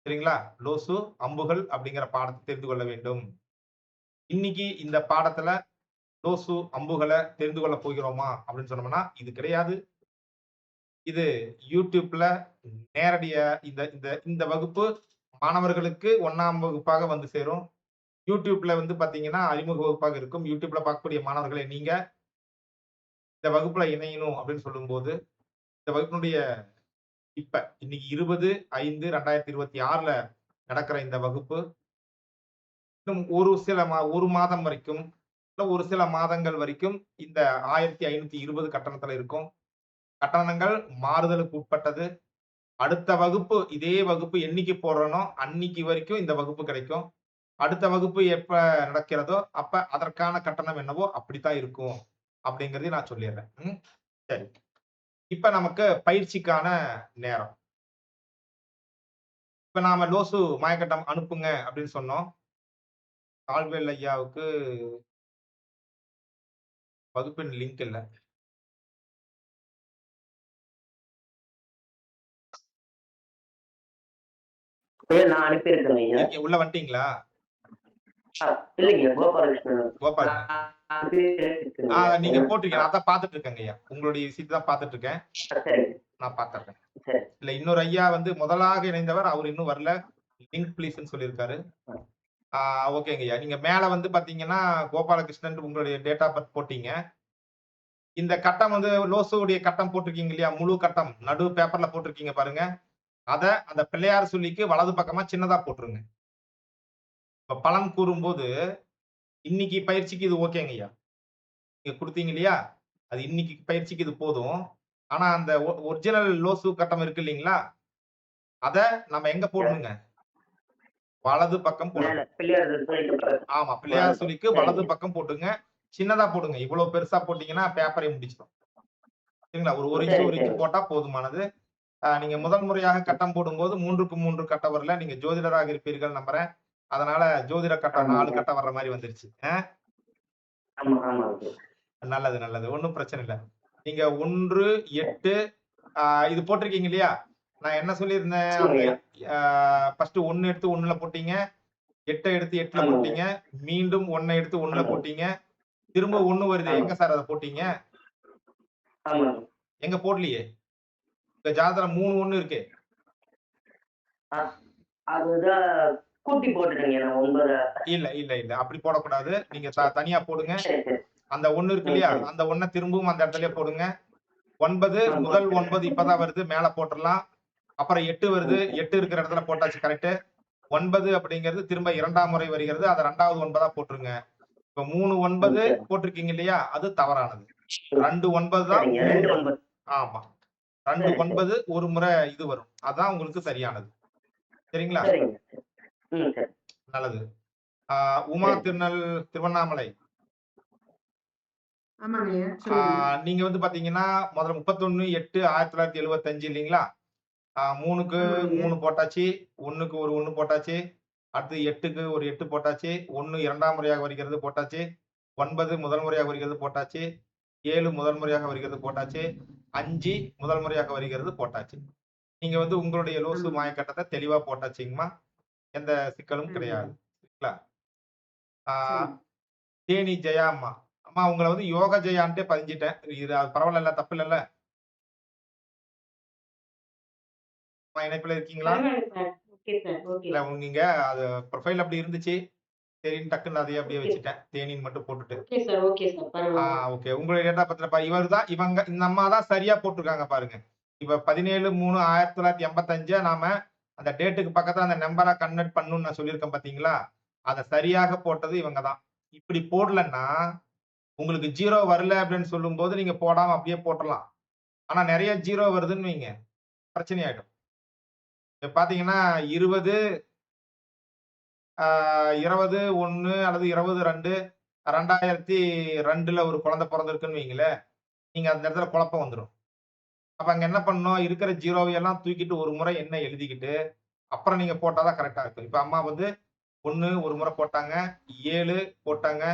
சரிங்களா? லோசு, அம்புகள் அப்படிங்கிற பாடத்தை தெரிந்து கொள்ள வேண்டும். இன்னைக்கு இந்த பாடத்துல லோசு, அம்புகள தெரிந்து கொள்ளப் போகிறோமா அப்படின்னு சொன்னோம்னா, இது கிடையாது. இது YouTubeல நேரடியா இந்த இந்த இந்த வகுப்பு மாணவர்களுக்கு 1ஆம் வகுப்பாக வந்து சேரும். YouTubeல வந்து பார்த்தீங்கன்னா, அறிமுக வகுப்பாக இருக்கும். YouTubeல பார்க்கக்கூடிய மாணவர்களே நீங்க இந்த வகுப்புல இணையணும் அப்படின்னு சொல்லும்போது, இந்த வகுப்பினுடைய இப்ப இன்னைக்கு 20/5/2026ல நடக்கிற இந்த வகுப்பு, இன்னும் ஒரு மாதம் வரைக்கும், இல்ல ஒரு சில மாதங்கள் வரைக்கும் இந்த 1520 கட்டணத்துல இருக்கும். கட்டணங்கள் மாறுதலுக்கு உட்பட்டது. அடுத்த வகுப்பு இதே வகுப்பு என்னைக்கு போடுறேனோ, அன்னைக்கு வரைக்கும் இந்த வகுப்பு கிடைக்கும். அடுத்த வகுப்பு எப்ப நடக்கிறதோ, அப்ப அதற்கான கட்டணம் என்னவோ அப்படித்தான் இருக்கும். அப்படிங்கிறதையும் நான் சொல்லிர்றேன். சரி. இப்ப நமக்கு பயிற்சிக்கான நேரம். இப்ப நாம லோசு மாயக்கட்டம் அனுப்புங்க அப்படின்னு சொன்னோம். கால்வேல் ஐயாவுக்கு வகுப்பின் லிங்க் இல்ல. நான் அனுப்பியிருக்கேன் ஐயா. நீங்க உள்ள வந்துட்டீங்களா? இல்லைங்க கோபாலகிருஷ்ணன். கோபால். நான் அனுப்பியிருக்கேன். நீங்க போட்டிருக்கீங்க. நான் அதான் பார்த்துட்டு இருக்கேங்க ஐயா. உங்களுடைய விஷயத்த தான் பார்த்துட்டு இருக்கேன். சரி நான் பார்த்துடுறேன். சரி. இல்ல இன்னொரு ஐயா வந்து முதலாக இணைந்தவர். அவரு இன்னும் வரல. லிங்க் ப்ளீஸ்ன்னு சொல்லியிருக்காரு. ஓகேங்க ஐயா. நீங்க மேல வந்து பார்த்தீங்கன்னா, கோபாலகிருஷ்ணன் உங்களுடைய டேட் ஆஃப் பர்த் போட்டீங்க. இந்த கட்டம் வந்து லோசுவுடைய கட்டம் போட்டிருக்கீங்க இல்லையா? முழு கட்டம் நடு பேப்பர்ல போட்டிருக்கீங்க பாருங்க. அத அந்த பிள்ளையார் சொல்லிக்கு வலது பக்கமா சின்னதா போட்டுருங்க. இப்ப பலன் கூறும்போது, இன்னைக்கு பயிற்சிக்கு இது ஓகேங்க ஐயா. நீங்க குடுத்தீங்க இல்லையா? அது இன்னைக்கு பயிற்சிக்கு இது போதும். ஆனா அந்த ஒரிஜினல் லோசு கட்டம் இருக்கு இல்லீங்களா? அத நம்ம எங்க போடணுங்க? வலது பக்கம் மேல போடணும். பிள்ளையார் சொல்லிட்டு பக்கத்துல. ஆமா. பிள்ளையார் சுழிக்கு வலது பக்கம் போட்டுங்க. சின்னதா போடுங்க. இவ்வளோ பெருசா போட்டீங்கன்னா, பேப்பரே முடிச்சிடும். சரிங்களா? ஒரு 1 இன்ச், சரி, 1 இன்ச் சரி. போட்டா போதுமானது. நீங்க முதல் முறையாக கட்டம் போடும்போது 3க்கு 3 கட்ட வரல. நீங்க ஜோதிடராக இருப்பீர்கள் நம்புறேன். அதனால ஜோதிட கட்டம் 4 ஆமாங்க. கட்டம் வர்ற மாரி வந்துருச்சு. ஆமா, ஆமாங்க. நல்லது, நல்லது. ஒண்ணும் பிரச்சனை இல்ல. நீங்க 1, 8 இது போட்டிருக்கீங்க இல்லையா? நான் என்ன சொல்லியிருந்தேன்? அந்த ஆமாங்கய்யா. ஃபர்ஸ்ட் 1 எடுத்து 1ல போட்டீங்க. 8 எடுத்து 8ல ஆமாங்க. போட்டீங்க. மீண்டும் 1 எடுத்து 1ல ஆமாங்க. போட்டீங்க. திரும்ப 1 வருதே. ஆமா. எங்க சார் அத போட்டீங்க? ஆமாங்க. எங்க போடலையே. உங்க ஜாதகத்துல 3 1 இருக்கே. அ அதுதான் கூட்டி போட்டுட்டேங்க நான் 9. இல்ல, இல்ல, இல்ல. அப்படி போடக்கூடாது. நீங்க தனியா போடுங்க. சரி, சரி. அந்த 1 இருக்கு ம், இல்லையா? சரி. அந்த 1 திரும்பவும் அந்த இடத்திலேயே போடுங்க. 9 ஆ முதல் போட்டுட்டேன். 9 இப்பதான் வருது. மேல போட்டுறலாம். அப்புறம் 8 வருது. ம், சரி. 8 இருக்கிற இடத்துல போட்டாச்சு கரெக்ட். 9 அப்படிங்கிறது திரும்ப 2ஆம் முறை வருகிறது. அத 2வது 9ஆ போட்டுருங்க. இப்ப 3 ம், 9 சரி. போட்டிருக்கீங்க இல்லையா? அது தவறானது. ம். 2 9 தான் சரிங்க. 3 2, வரும். 9. ஆமா. 2 சரி, சரி. 9 ஒரு முறை இது வரும். அதான் உங்களுக்கு சரியானது. சரிங்களா? சரிங்க. சரி. ம், சரி. நல்லது. ஆ உமா சரி. திருவண்ணாமலை. ஆமாங்கய்யா. ஆ சொல்லுங்க. நீங்க வந்து பாத்தீங்கன்னா, முதல்ல 31/8/1975 இல்லீங்களா? 3க்கு ஆமாங்கய்யா. 3 போட்டாச்சு. 1க்கு ஒரு 1 போட்டாச்சு. அடுத்து 8க்கு ஒரு 8 போட்டாச்சு. 1 2ஆம் முறையாக வருகிறது போட்டாச்சு. 9 முதல் முறையாக வருகிறது போட்டாச்சு. 7 முதல் முறையாக வருகிறது போட்டாச்சு. 5 முதல் முறையாக வருகிறது போட்டாச்சு. நீங்க வந்து உங்களுடைய லோசு ஆமாங்க. மாயக்கட்டத்த தெளிவா போட்டாச்சுங்கம்மா. எந்த சிக்கலும் சரிங்கய்யா. கிடையாது. சரிங்களா? ஆ சரிங்க. தேனி ஜெயா அம்மா. அம்மா உங்கள வந்து யோக ஜெயான்ட்டே பதிஞ்சுட்டேன். இது அது பரவாயில்லல்ல, தப்பு இல்லல்ல? அம்மா இணைப்பில இருக்கீங்களா? பரவாயில்ல சார். Okay sir. ஓகே இல்ல சார். நீங்க அது ப்ரொஃபைல் அப்படி இருந்துச்சு. சரின்னு டக்குன்னு அதையே அப்படியே ஓகே வச்சுட்டேன். தேனின்னு மட்டும் போட்டுட்டு. Okay sir. Okay sir. ஆ பரவாயில்ல. ஓகே. உங்களுடைய டேட் ஆஃப் பர்த்ல இவங்க இந்த அம்மா தான் சரியா போட்டுருக்காங்க பாருங்க. இப்ப 17/3/1985 நாம அந்த டேட்டுக்கு பக்கத்துல அந்த நம்பரா கன்வெர்ட் பண்ணணும்னு நான் சொல்லியிருக்கேன் பார்த்தீங்களா? அத சரியாக போட்டது இவங்க தான். இப்படி போடலன்னா, உங்களுக்கு 0 வரல அப்படின்னு சொல்லும்போது நீங்க போடாம அப்படியே போட்டுறலாம். ஆனா நெறைய 0 வருதுன்னு வைங்க, பிரச்சனை ஆயிடும். இப்ப பார்த்தீங்கன்னா 20 ஆ 21 அல்லது 22 2002ல ஒரு குழந்தை பொறந்திருக்குன்னு வைங்களேன், நீங்க அந்த இடத்துல குழப்பம் வந்துரும். அப்ப அங்க என்ன பண்ணணும், இருக்கிற 0 எல்லாம் தூக்கிட்டு ஒரு முறை எண்ண எழுதிக்கிட்டு, அப்புறம் நீங்க போட்டா தான் கரெக்ட்டா இருக்கும். இப்ப அம்மா வந்து 1 ஒரு முறை போட்டாங்க, 7 போட்டாங்க,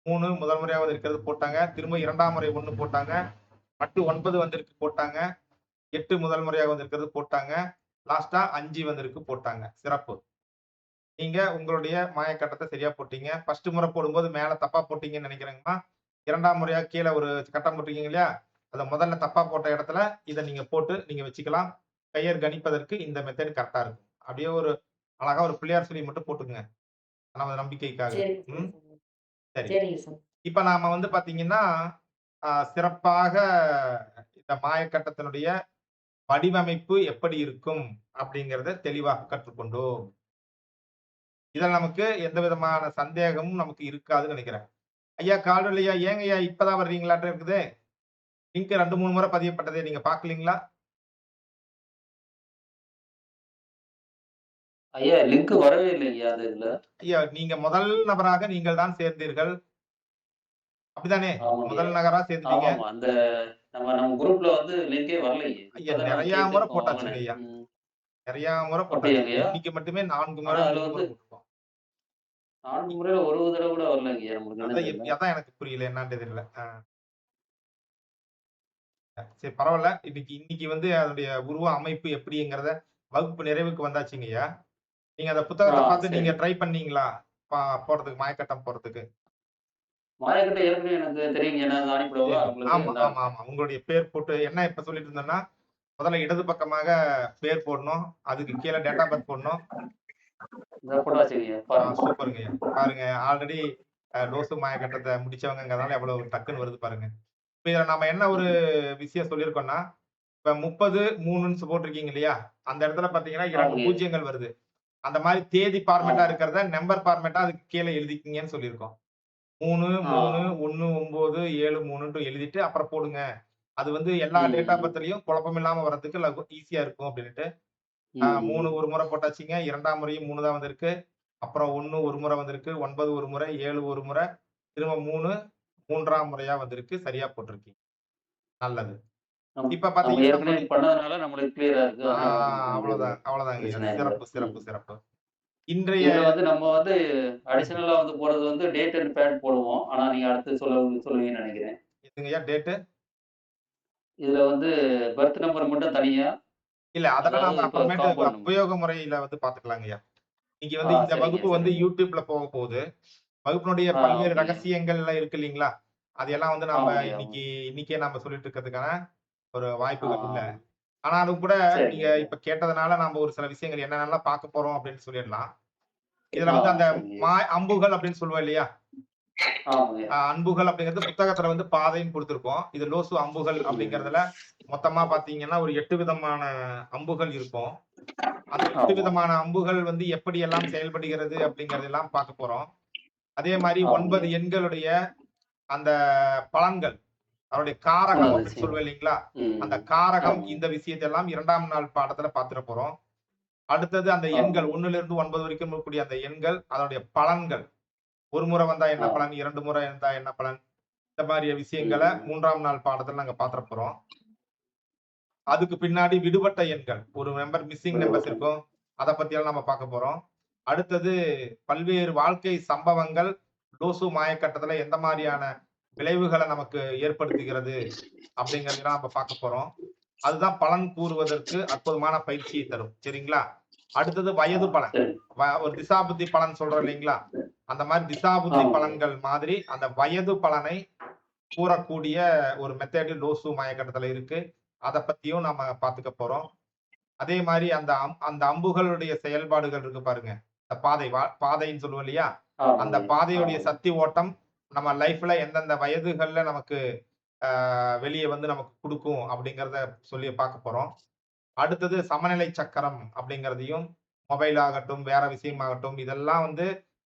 3 முதல் முறையாவது இருக்கிறது போட்டாங்க, திரும்ப 2ஆம் முறை 1 போட்டாங்க, அடுத்து 9 வந்திருக்கு போட்டாங்க, 8 முதல் முறையாக வந்திருக்கிறது போட்டாங்க, லாஸ்ட்டா 5 வந்திருக்கு போட்டாங்க. சிறப்பு. நீங்க உங்களுடைய மாயக்கட்டத்த சரியா போட்டீங்க. ஃபர்ஸ்ட் முறை போடும்போது மேல தப்பா போட்டீங்கன்னு நெனைக்கிறேங்கம்மா. 2ஆம் முறையா கீழ ஒரு கட்டம் போட்டிருக்கீங்க இல்லையா? அத முதல்ல தப்பா போட்ட இடத்துல இத நீங்க போட்டு நீங்க வச்சுக்கலாம். பெயர் கணிப்பதற்கு இந்த மெத்தட் கரெக்ட்டா இருக்கும். அப்படியே ஒரு அழகா ஒரு பிள்ளையார் சொல்லி மட்டும் போட்டுக்கங்க. நமது நம்பிக்கைக்காக. சரிங்க ம். சார். சரி. சரிங்க சார். இப்ப நாம வந்து பாத்தீங்கன்னா, சிறப்பாக இந்த மாயக்கட்டத்தினுடைய வடிவமைப்பு எப்படி இருக்கும்? அப்படிங்கிறத தெளிவாக கற்றுக்கொண்டோம். இதுல நமக்கு எந்த விதமான சந்தேகமும் நமக்கு இருக்காதுன்னு நெனைக்கிறேன். ஐயா கால்வலியா ஏங்கய்யா இப்பதான் வர்றீங்களாட்டம் இருக்குது? லிங்க் 2, 3 முறை பதியப்பட்டதே நீங்க பார்க்கலீங்களா? ஐயா லிங்க் வரவே இல்லைங்கய்யா அது இதுல. ஐயா நீங்க முதல் நபராக நீங்கள் தான் சேர்ந்தீர்கள். அப்படித்தானே? ஆமாங்கய்யா. முதல் நபரா சேர்ந்துட்டீங்க. ஆமாமா. அந்த நம்ம குரூப்ல வந்து லிங்கே வரலையே. ஐயா இப்பதான் நான் நெறையா கேட்டு முறை இப்போ போட்டாச்சுங்க வாங்குனேன். ஐயா. ம். நெறையா முறை போட்டாச்சு. அப்படியாங்கய்யா? இன்னைக்கு மட்டுமே 4 ஆனா முறை, அதுல 3 வந்து முறை போட்டுருக்கோம். 4 முறையில ஒரு தடவ கூட வரலைங்கய்யா. நம்மளுக்கு என்னன்னு அதான் தெரியல. அதான் எனக்கு புரியல. என்னான்ட்டு தெரியல. சரி பரவால்ல. இன்னைக்கு இன்னைக்கு வந்து அதனுடைய உருவ அமைப்பு எப்படிங்கிறத வகுப்பு நிறைவுக்கு வந்தாச்சுங்கய்யா. நீங்க அந்த புத்தகத்த பார்த்து சரி. நீங்க ட்ரை பண்ணீங்களா? போடுறதுக்கு மாயக்கட்டம் போடுறதுக்கு. மாயக்கட்ட ஏற்கனவே எனக்கு தெரியுங்க. நான் அத அனுப்பிடவா சரி. உங்களுக்கு? ஆமா, இந்தா ஆமா, ஆமா. உங்களுடைய பேர் போட்டு என்ன இப்ப சொல்லிட்டு இருந்தேன்னா, முதல்ல இடது பக்கமாக பேர் போடணும். அதுக்கு கீழ டேட் ஆஃப் பர்த் போடணும். இந்த போட்டாச்சுங்கய்யா. பாருங்க. சூப்பர்ங்கய்யா. பாருங்க ஆல்ரெடி லோசு மாயக்கட்டத்த முடிச்சவங்கங்கிறதுனால எவ்வளவு டக்குன்னு வருது பாருங்க. இப்ப இதுல நாம என்ன ஒரு விஷயம் சொல்லியிருக்கோம்னா, இப்ப 30, 3ன்னு போட்டிருக்கீங்க இல்லையா? அந்த இடத்துல பார்த்தீங்கன்னா 2 ஆமாங்கய்யா. பூஜ்ஜியங்கள் வருது. அந்த மாரி தேதி ஆ. ஃபார்மேட்டா இருக்கிறத நம்பர் ஃபார்மேட்டா அதுக்கு கீழ எழுதிக்கங்கன்னு சொல்லியிருக்கோம். 3, ஆ. 3, 1, 9, 7, 3ன்ட்டு எழுதிட்டு அப்புறம் போடுங்க. அது வந்து எல்லா டேட் ஆஃப் ம். பர்த்லயும் குழப்பம் இல்லாம வர்றதுக்கு ஈஸியா இருக்கும் அப்படின்னுட்டு. 3 ம். ஒரு முறை போட்டாச்சுங்க. 2ஆம் முறையும் 3 தான் வந்திருக்கு. அப்புறம் 1 ஒரு முறை வந்திருக்கு. 9 ஒரு முறை, 7 ஒரு முறை, திரும்ப 3, 3ஆம் முறையா வந்திருக்கு. சரியா போட்டிருக்கீங்க. நல்லது. இப்ப நம்ம பார்த்தீங்கன்னா ஏற்கனவே பண்ணதுனால நம்மளுக்கு கிளியரா இருக்கு. ஆ அதனால உங்களுக்கு வந்து அவ்வளோதாங்கய்யா. பிரச்சனை இல்ல. சிறப்பு, ம். சிறப்பு, சிறப்பு. இன்றைய இதுல வந்து நம்ம வந்து அடிஷனலா வந்து போடுறது வந்து டேட் அண்ட் பேட் போடுவோம். ஆனா நீங்க அடுத்து சொல்லுவீங்கன்னு நெனைக்கிறேன். எதுங்கய்யா டேட்டு? இதுல வந்து பர்த் நம்பர் மட்டும் தனியா, இல்ல அதெல்லாம் அதாவது நாம இப்ப அப்புறமேட்டு காம்பவுண்ட் நம்பர். உபயோக முறையில வந்து பார்த்துக்கலாங்கய்யா. இன்னைக்கு வந்து இந்த சரிங்க, வகுப்பு வந்து சரிங்க. YouTubeல போகுது. வகுப்பினுடைய பல்வேறு ஓகேங்க. ரகசியங்கள்லாம் இருக்கு இல்லீங்களா? அதையெல்லாம் வந்து நாம ஆமாங்கய்யா, ஆமா. இன்னைக்கே நாம சொல்லிட்டு இருக்கிறதுக்கான ஒரு ஆ, வாய்ப்புகள் இல்ல. ஆ. ஆனாலும் கூட சரிங்க நீங்க ஐயா. இப்ப கேட்டதுனால நாம ஒரு சில விஷயங்கள் என்னென்னலாம் பார்க்க போறோம் அப்படின்னு சொல்லிடலாம். இதுல வந்து அந்த சரிங்க ஐயா. அம்புகள் அப்படின்னு சொல்லுவோம் இல்லையா? ஆமாங்கய்யா. அன்புகள் அப்படிங்கிறது புத்தகத்துல வந்து பாதைன்னு குடுத்திருக்கோம். இது லோசு அம்புகள் ம். அப்படிங்கிறதுல மொத்தமா பார்த்தீங்கன்னா, ஒரு 8 விதமான அம்புகள் இருக்கும். அந்த 8 ஆமா. விதமான அம்புகள் வந்து எப்படியெல்லாம் செயல்படுகிறது அப்படிங்கிறதெல்லாம் பார்க்க போறோம். அதே மாரி 9 ஆமாங்கய்யா. எண்களுடைய அந்த பலன்கள், அதனுடைய காரகம் அப்படின்னு குணாதிசயம். சொல்லுவேன் இல்லீங்களா? அந்த ம். காரகம் ஆமா. இந்த விஷயத்தெல்லாம் 2ஆம் நாள் பாடத்துல பார்த்துற போறோம். அடுத்தது அந்த எண்கள் ஆமாங்கய்யா. 1லிருந்து 9 வரைக்கும் இருக்கக்கூடிய அந்த எண்கள், அதனுடைய பலன்கள். ஒரு முறை வந்தா என்ன ஆ. பலன்? 2 முறை வந்தா என்ன பலன்? இந்த மாரிய விஷயங்கள ம். 3ஆம் நாள் பாடத்துல நாங்க பார்த்துற போறோம். அதுக்கு பின்னாடி விடுபட்ட எண்கள். ஒரு நம்பர் மிஸ்ஸிங் நம்பர்ஸ் விடுபட்டது. இருக்கும். அத பத்தியெல்லாம் நம்ம பார்க்க போறோம். அடுத்தது பல்வேறு வாழ்க்கை சம்பவங்கள் லோசு மாயக்கட்டத்துல எந்த மாரியான விளைவுகள நமக்கு ஏற்படுத்துகிறது அப்படிங்கிறதெல்லாம் நம்ம பார்க்க போறோம். அதுதான் பலன் கூறுவதற்கு அற்புதமான பயிற்சியை தரும். சரிங்களா? அடுத்தது ஆ, வயது பலன். சரி. ஒரு திசாபுத்தி பலன் சொல்றோம் இல்லைங்களா? அந்த மாரி திசாபுத்தி ஆமாங்கய்யா. பலன்கள் மாதிரி அந்த வயது பலனை கூறக்கூடிய ஒரு மெத்தேடு லோசு மாயக்கட்டத்துல இருக்கு. அத பத்தியும் நாம பார்த்துக்க போறோம். அதே மாரி அந்த அம்புகளுடைய செயல்பாடுகள் இருக்கு பாருங்க. அந்த பாதைன்னு சொல்லுவோம் இல்லையா? அந்த ஆமாங்கய்யா. பாதையுடைய ஆமாங்க. சக்தி ஓட்டம் நம்ம லைஃப்ல எந்தெந்த வயதுகள்ல நமக்கு வெளிய வந்து நமக்கு குடுக்கும் அப்படிங்கிறத சொல்லி பார்க்க போறோம். அடுத்தது சமநிலை சக்கரம் அப்படிங்கிறதையும், மொபைல் ஆகட்டும், வேற விஷயமாகட்டும், இதெல்லாம் வந்து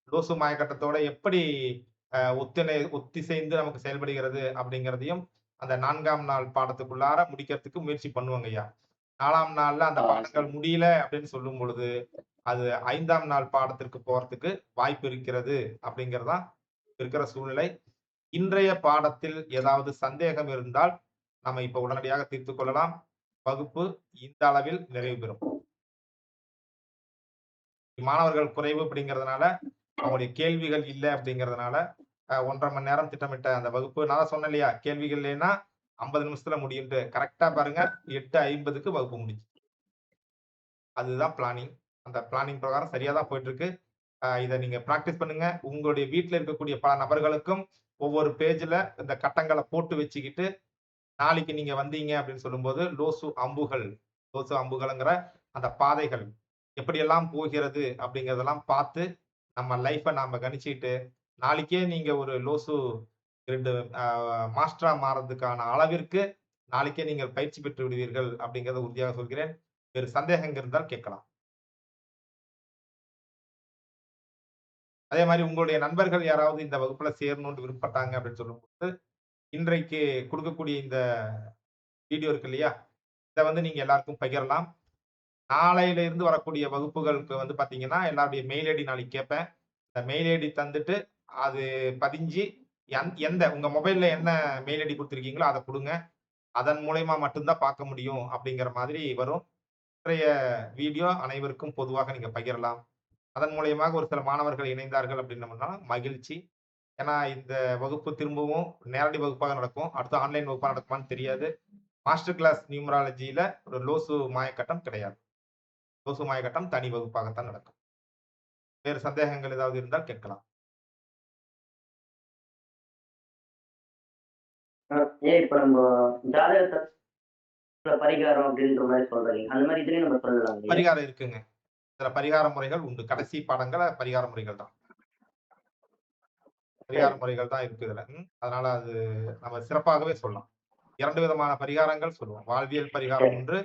லோசு மாயக்கட்டத்தோட எப்படி ஒத்திசைந்து நமக்கு செயல்படுகிறது அப்படிங்கிறதையும், அந்த 4ஆம் நாள் பாடத்துக்குள்ளார முடிக்கிறதுக்கு முயற்சி பண்ணுவோங்கய்யா. 4ஆம் நாள்ல அந்த பாடங்கள் சரி. முடியல அப்படின்னு சொல்லும் பொழுது, அது 5ஆம் நாள் பாடத்திற்கு போறதுக்கு வாய்ப்பு இருக்கிறது அப்படிங்கிறது தான் இருக்கிற சூழ்நிலை. இன்றைய பாடத்தில் ஏதாவது சந்தேகம் இருந்தால், நம்ம இப்ப உடனடியாக தீர்த்துக் கொள்ளலாம். வகுப்பு இந்த அளவில் நிறைவு பெறும். மாணவர்கள் குறைவு அப்படிங்கிறதுனால, அவங்களுடைய கேள்விகள் இல்ல அப்படிங்கிறதுனால, 1 1/2 மணி நேரம் திட்டமிட்ட அந்த வகுப்பு நான் தான் சொன்னேன் இல்லையா? கேள்விகள் இல்லைன்னா 50 நிமிஷத்துல முடியும்ன்ட்டு. கரெக்ட்டா பாருங்க 8:50க்கு வகுப்பு முடிஞ்சுச்சு. அதுதான் பிளானிங். அந்த பிளானிங் பிரகாரம் சரியா தான் போயிட்டு இருக்கு. இத நீங்க பிராக்டிஸ் பண்ணுங்க. உங்களுடைய வீட்ல இருக்கக்கூடிய பல நபர்களுக்கும் ஒவ்வொரு பேஜ்ல இந்த கட்டங்கள போட்டு வச்சுக்கிட்டு, நாளைக்கு நீங்க வந்தீங்க அப்படின்னு சொல்லும்போது, லோசு அம்புகள்ங்கிற அந்த பாதைகள் எப்படியெல்லாம் போகிறது அப்படிங்கிறதெல்லாம் பார்த்து, நம்ம லைஃப்ப நாம கணிச்சுக்கிட்டு, நாளைக்கே நீங்க ஒரு லோசு 2 அ மாஸ்டரா மாறதுக்கான அளவிற்கு, நாளைக்கே நீங்கள் பயிற்சி பெற்று விடுவீர்கள் அப்படிங்கிறத உறுதியாக சொல்கிறேன். வேறு சந்தேகங்கள் இருந்தால் கேட்கலாம். அதே மாரி உங்களுடைய நண்பர்கள் யாராவது இந்த வகுப்புல சேரணும்னு விருப்பப்பட்டாங்க அப்படின்னு சொல்லும்போது, இன்றைக்கு குடுக்கக்கூடிய இந்த வீடியோ இருக்கு இல்லையா? இத வந்து நீங்க எல்லாருக்கும் பகிரலாம். நாளையில இருந்து வரக்கூடிய வகுப்புகளுக்கு வந்து பார்த்தீங்கன்னா, எல்லாருடைய மெயில் ஐடி நாளைக்கு கேட்பேன். அந்த மெயில் ஐடி தந்துட்டு, அது பதிஞ்சு எந்த உங்க மொபைல்ல என்ன மெயில் ஐடி குடுத்திருக்கீங்களோ அத குடுங்க. அதன் மூலியமா மட்டும் தான் பார்க்க முடியும் அப்படிங்கிற மாதிரி வரும். இன்றைய வீடியோ அனைவருக்கும் பொதுவாக நீங்க பகிரலாம். அதன் மூலியமாக ஒரு சில மாணவர்கள் இணைந்தார்கள் அப்படின்னம்னா மகிழ்ச்சி. ஏன்னா இந்த வகுப்பு திரும்பவும் நேரடி வகுப்பாக நடக்கும். அடுத்து ஆன்லைன் வகுப்பா நடக்குமான்னு தெரியாது. மாஸ்டர் கிளாஸ் நியூமராலஜில ஒரு லோசு மாயக்கட்டம் கிடையாது. லோசு மாயக்கட்டம் தனி வகுப்பாகத்தான் நடக்கும். வேறு சந்தேகங்கள் ஏதாவது இருந்தால் கேட்கலாம். ஆ, இப்ப நம்ம ஜாதகத்துல பரிகாரம் அப்படின்ற மாதிரி சொல்றீங்க. அந்த மாதிரி இதுலயும் நம்ம சொல்லலாம் இல்லையா? பரிகாரம் இருக்குங்க. சில பரிகார முறைகள் உண்டு. கடைசி பாடங்கள்ல பரிகார முறைகள் தான். பரிகார சரி. முறைகள் தான் இருக்கு இதுல. அதனால அது நம்ம சிறப்பாகவே சொல்லலாம். 2 விதமான பரிகாரங்கள் சொல்லுவோம். வாழ்வியல் பரிகாரம் சரி. ஒன்று,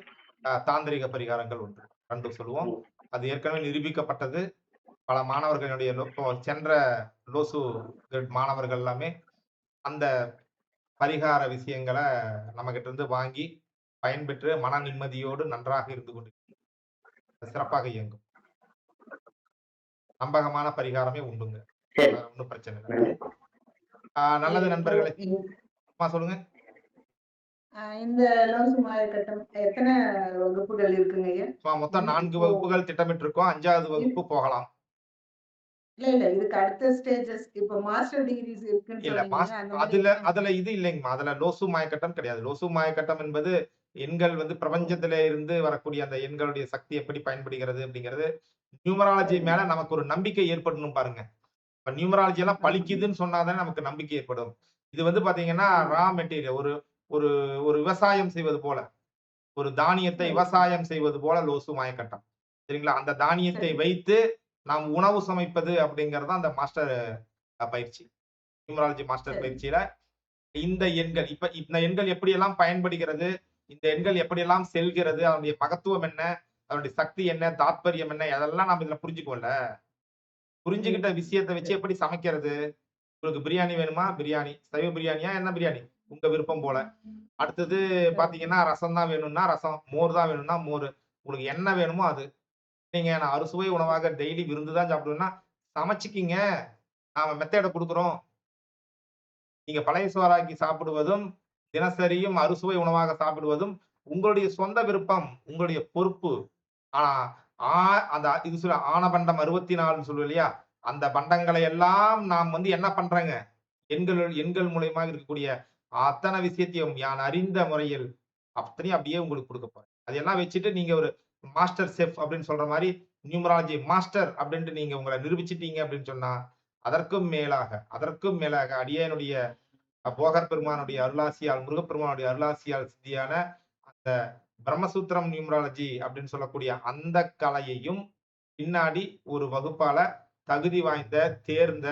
தாந்திரீக பரிகாரங்கள் ஒன்று. 2 சொல்லுவோம். ம். அது ஏற்கனவே நிரூபிக்கப்பட்டது. பல மாணவர்களுடைய இப்போ சென்ற லோசு கிரேட் மாணவர்கள் எல்லாமே அந்த பரிகார விஷயங்கள நம்மகிட்ட இருந்து வாங்கி பயன்பெற்று மன நிம்மதியோடு நன்றாக இருந்து கொண்டு சிறப்பாக இயங்கும். நம்பகமான பரிகாரமே உண்டுங்க. சரி. வேற ஒண்ணும் பிரச்சனை இல்ல. நன்றி. நல்லது இப்போ நண்பர்களே. இந்த சொல்லுங்க. இந்த லோசு மாயக்கட்டம் எத்தனை வகுப்புகள் இருக்குங்க ஐயா? மொத்தம் 4 இப்போ வகுப்புகள் திட்டமிட்டிருக்கோம். 5வது வகுப்பு போகலாம். இல்ல இதுக்கு அடுத்த ஸ்டேஜஸ் இப்போ மாஸ்டர் டிகிரிஸ் இருக்குன்னு இல்ல சொன்னீங்க. அந்த மாதிரி அதுல இது இல்லைங்கம்மா. அதுல லோசு மாயக்கட்டம் கிடையாது. லோசு மாயக்கட்டம் என்பது எண்கள் பிரபஞ்சத்திலே இருந்து வரக்கூடிய அந்த எண்களுடைய சக்தி எப்படி பயன்படுகிறது அப்படிங்கிறது நியூமராலஜி மேல நமக்கு ஒரு நம்பிக்கை ஏற்படணும் பாருங்க. இப்ப நியூமராலஜி எல்லாம் பலிக்குதுன்னு சொன்னாதான் நமக்கு நம்பிக்கை ஏற்படும். இது பாத்தீங்கன்னா ரா மெட்டீரியல் ஒரு ஒரு ஒரு விவசாயம் செய்வது போல ஒரு தானியத்தை விவசாயம் செய்வது போல லோசு மாயக்கட்டம். சரிங்களா? அந்த தானியத்தை வைத்து நாம் உணவு சமைப்பது அப்படிங்கிறது அந்த மாஸ்டர் பயிற்சி. நியூமராலஜி மாஸ்டர் பயிற்சியில இந்த எண்கள் இந்த எண்கள் எப்படியெல்லாம் பயன்படுகிறது, இந்த எண்கள் எப்படியெல்லாம் செல்கிறது, அதனுடைய மகத்துவம் என்ன, அதனுடைய சக்தி என்ன, தாத்பரியம் என்ன, அதெல்லாம் நம்ம இதுல புரிஞ்சுக்கோல. புரிஞ்சுக்கிட்ட விஷயத்தை வச்சு எப்படி சமைக்கிறது? உங்களுக்கு பிரியாணி வேணுமா? பிரியாணி. சைவ பிரியாணியா? என்ன பிரியாணி? உங்க விருப்பம் போல. அடுத்தது பாத்தீங்கன்னா ரசம் தான் வேணும்னா ரசம், மோர் தான் வேணும்னா மோர். உங்களுக்கு என்ன வேணுமோ அது. நீங்க நான் அறுசுவை உணவாக டெய்லி விருந்து தான் சாப்பிடுவேன்னா சமைச்சுக்கிங்க. நாம மெத்தேட குடுக்குறோம். நீங்க பழைய சோறாக்கி சாப்பிடுவதும், தினசரியும் அறுசுவை உணவாக சாப்பிடுவதும் உங்களுடைய சொந்த விருப்பம், உங்களுடைய பொறுப்பு. ஆனா அந்த இது சொல்ல ஆனபண்டம் 64ன்னு சொல்லுவோம் இல்லையா? அந்த பண்டங்களை எல்லாம் நாம் என்ன பண்றேங்க? எண்கள் மூலியமா இருக்கக்கூடிய அத்தனை விஷயத்தையும் யான் அறிந்த முறையில் அத்தனையும் அப்படியே உங்களுக்கு கொடுக்க போறேன். அதெல்லாம் வச்சுட்டு நீங்க ஒரு மாஸ்டர் செஃப் அப்படின்னு சொல்ற மாதிரி நியூமராலஜி மாஸ்டர் அப்படின்ட்டு நீங்க உங்களை நிரூபிச்சிட்டீங்க அப்படின்னு சொன்னா அதற்கும் மேலாக அடியனுடைய போகர் பெருமானுடைய அருளாசியால் முருகப்பெருமானுடைய அருளாசியால் சித்தியான அந்த பிரம்மசூத்திரம் நியூமராலஜி அப்படின்னு சொல்லக்கூடிய அந்த கலையையும் பின்னாடி ஒரு வகுப்பால தகுதி வாய்ந்த தேர்ந்த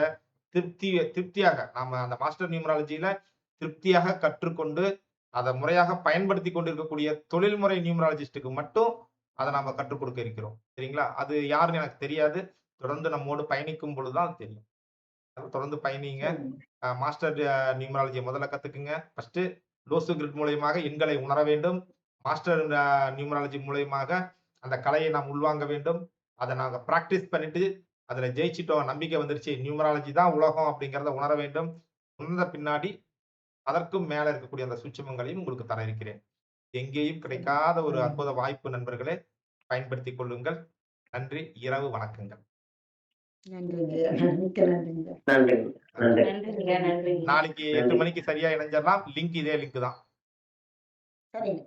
திருப்தியாக நாம அந்த மாஸ்டர் நியூமராலஜியில திருப்தியாக கற்றுக்கொண்டு அதை முறையாக பயன்படுத்தி கொண்டிருக்கக்கூடிய தொழில்முறை நியூமராலஜிஸ்டுக்கு மட்டும் அதை நாம கற்றுக் கொடுக்க இருக்கிறோம். சரிங்களா? அது யாருன்னு எனக்கு தெரியாது. தொடர்ந்து நம்மோடு பயணிக்கும் பொழுதுதான் தெரியும். தொடர்ந்து பயணிங்க. மாஸ்டர் நியூமராலஜியை முதல்ல கத்துக்குங்க. ஃபர்ஸ்ட் லோசு கிரிட் மூலயமாக எண்களை உணர வேண்டும். மாஸ்டர் நியூமராலஜி மூலயமாக அந்த கலையை நாம் உள்வாங்க வேண்டும். அதை நாங்க பிராக்டிஸ் பண்ணிட்டு அதுல ஜெயிச்சிட்டோம், நம்பிக்கை வந்துருச்சு, நியூமராலஜி தான் உலகம் அப்படிங்கிறத உணர வேண்டும். உணர்ந்த பின்னாடி அதற்கும் மேல இருக்கக்கூடிய அந்த சூட்சுமங்களையும் உங்களுக்கு தர இருக்கிறேன். எங்கேயும் கிடைக்காத ஒரு அற்புத வாய்ப்பு நண்பர்களே, பயன்படுத்திக் கொள்ளுங்கள். நன்றி. இரவு வணக்கங்கள். நாளைக்கு 8 மணிக்கு சரியா இணைஞ்சிடலாம். லிங்க் இதே லிங்க் தான். சரிங்க.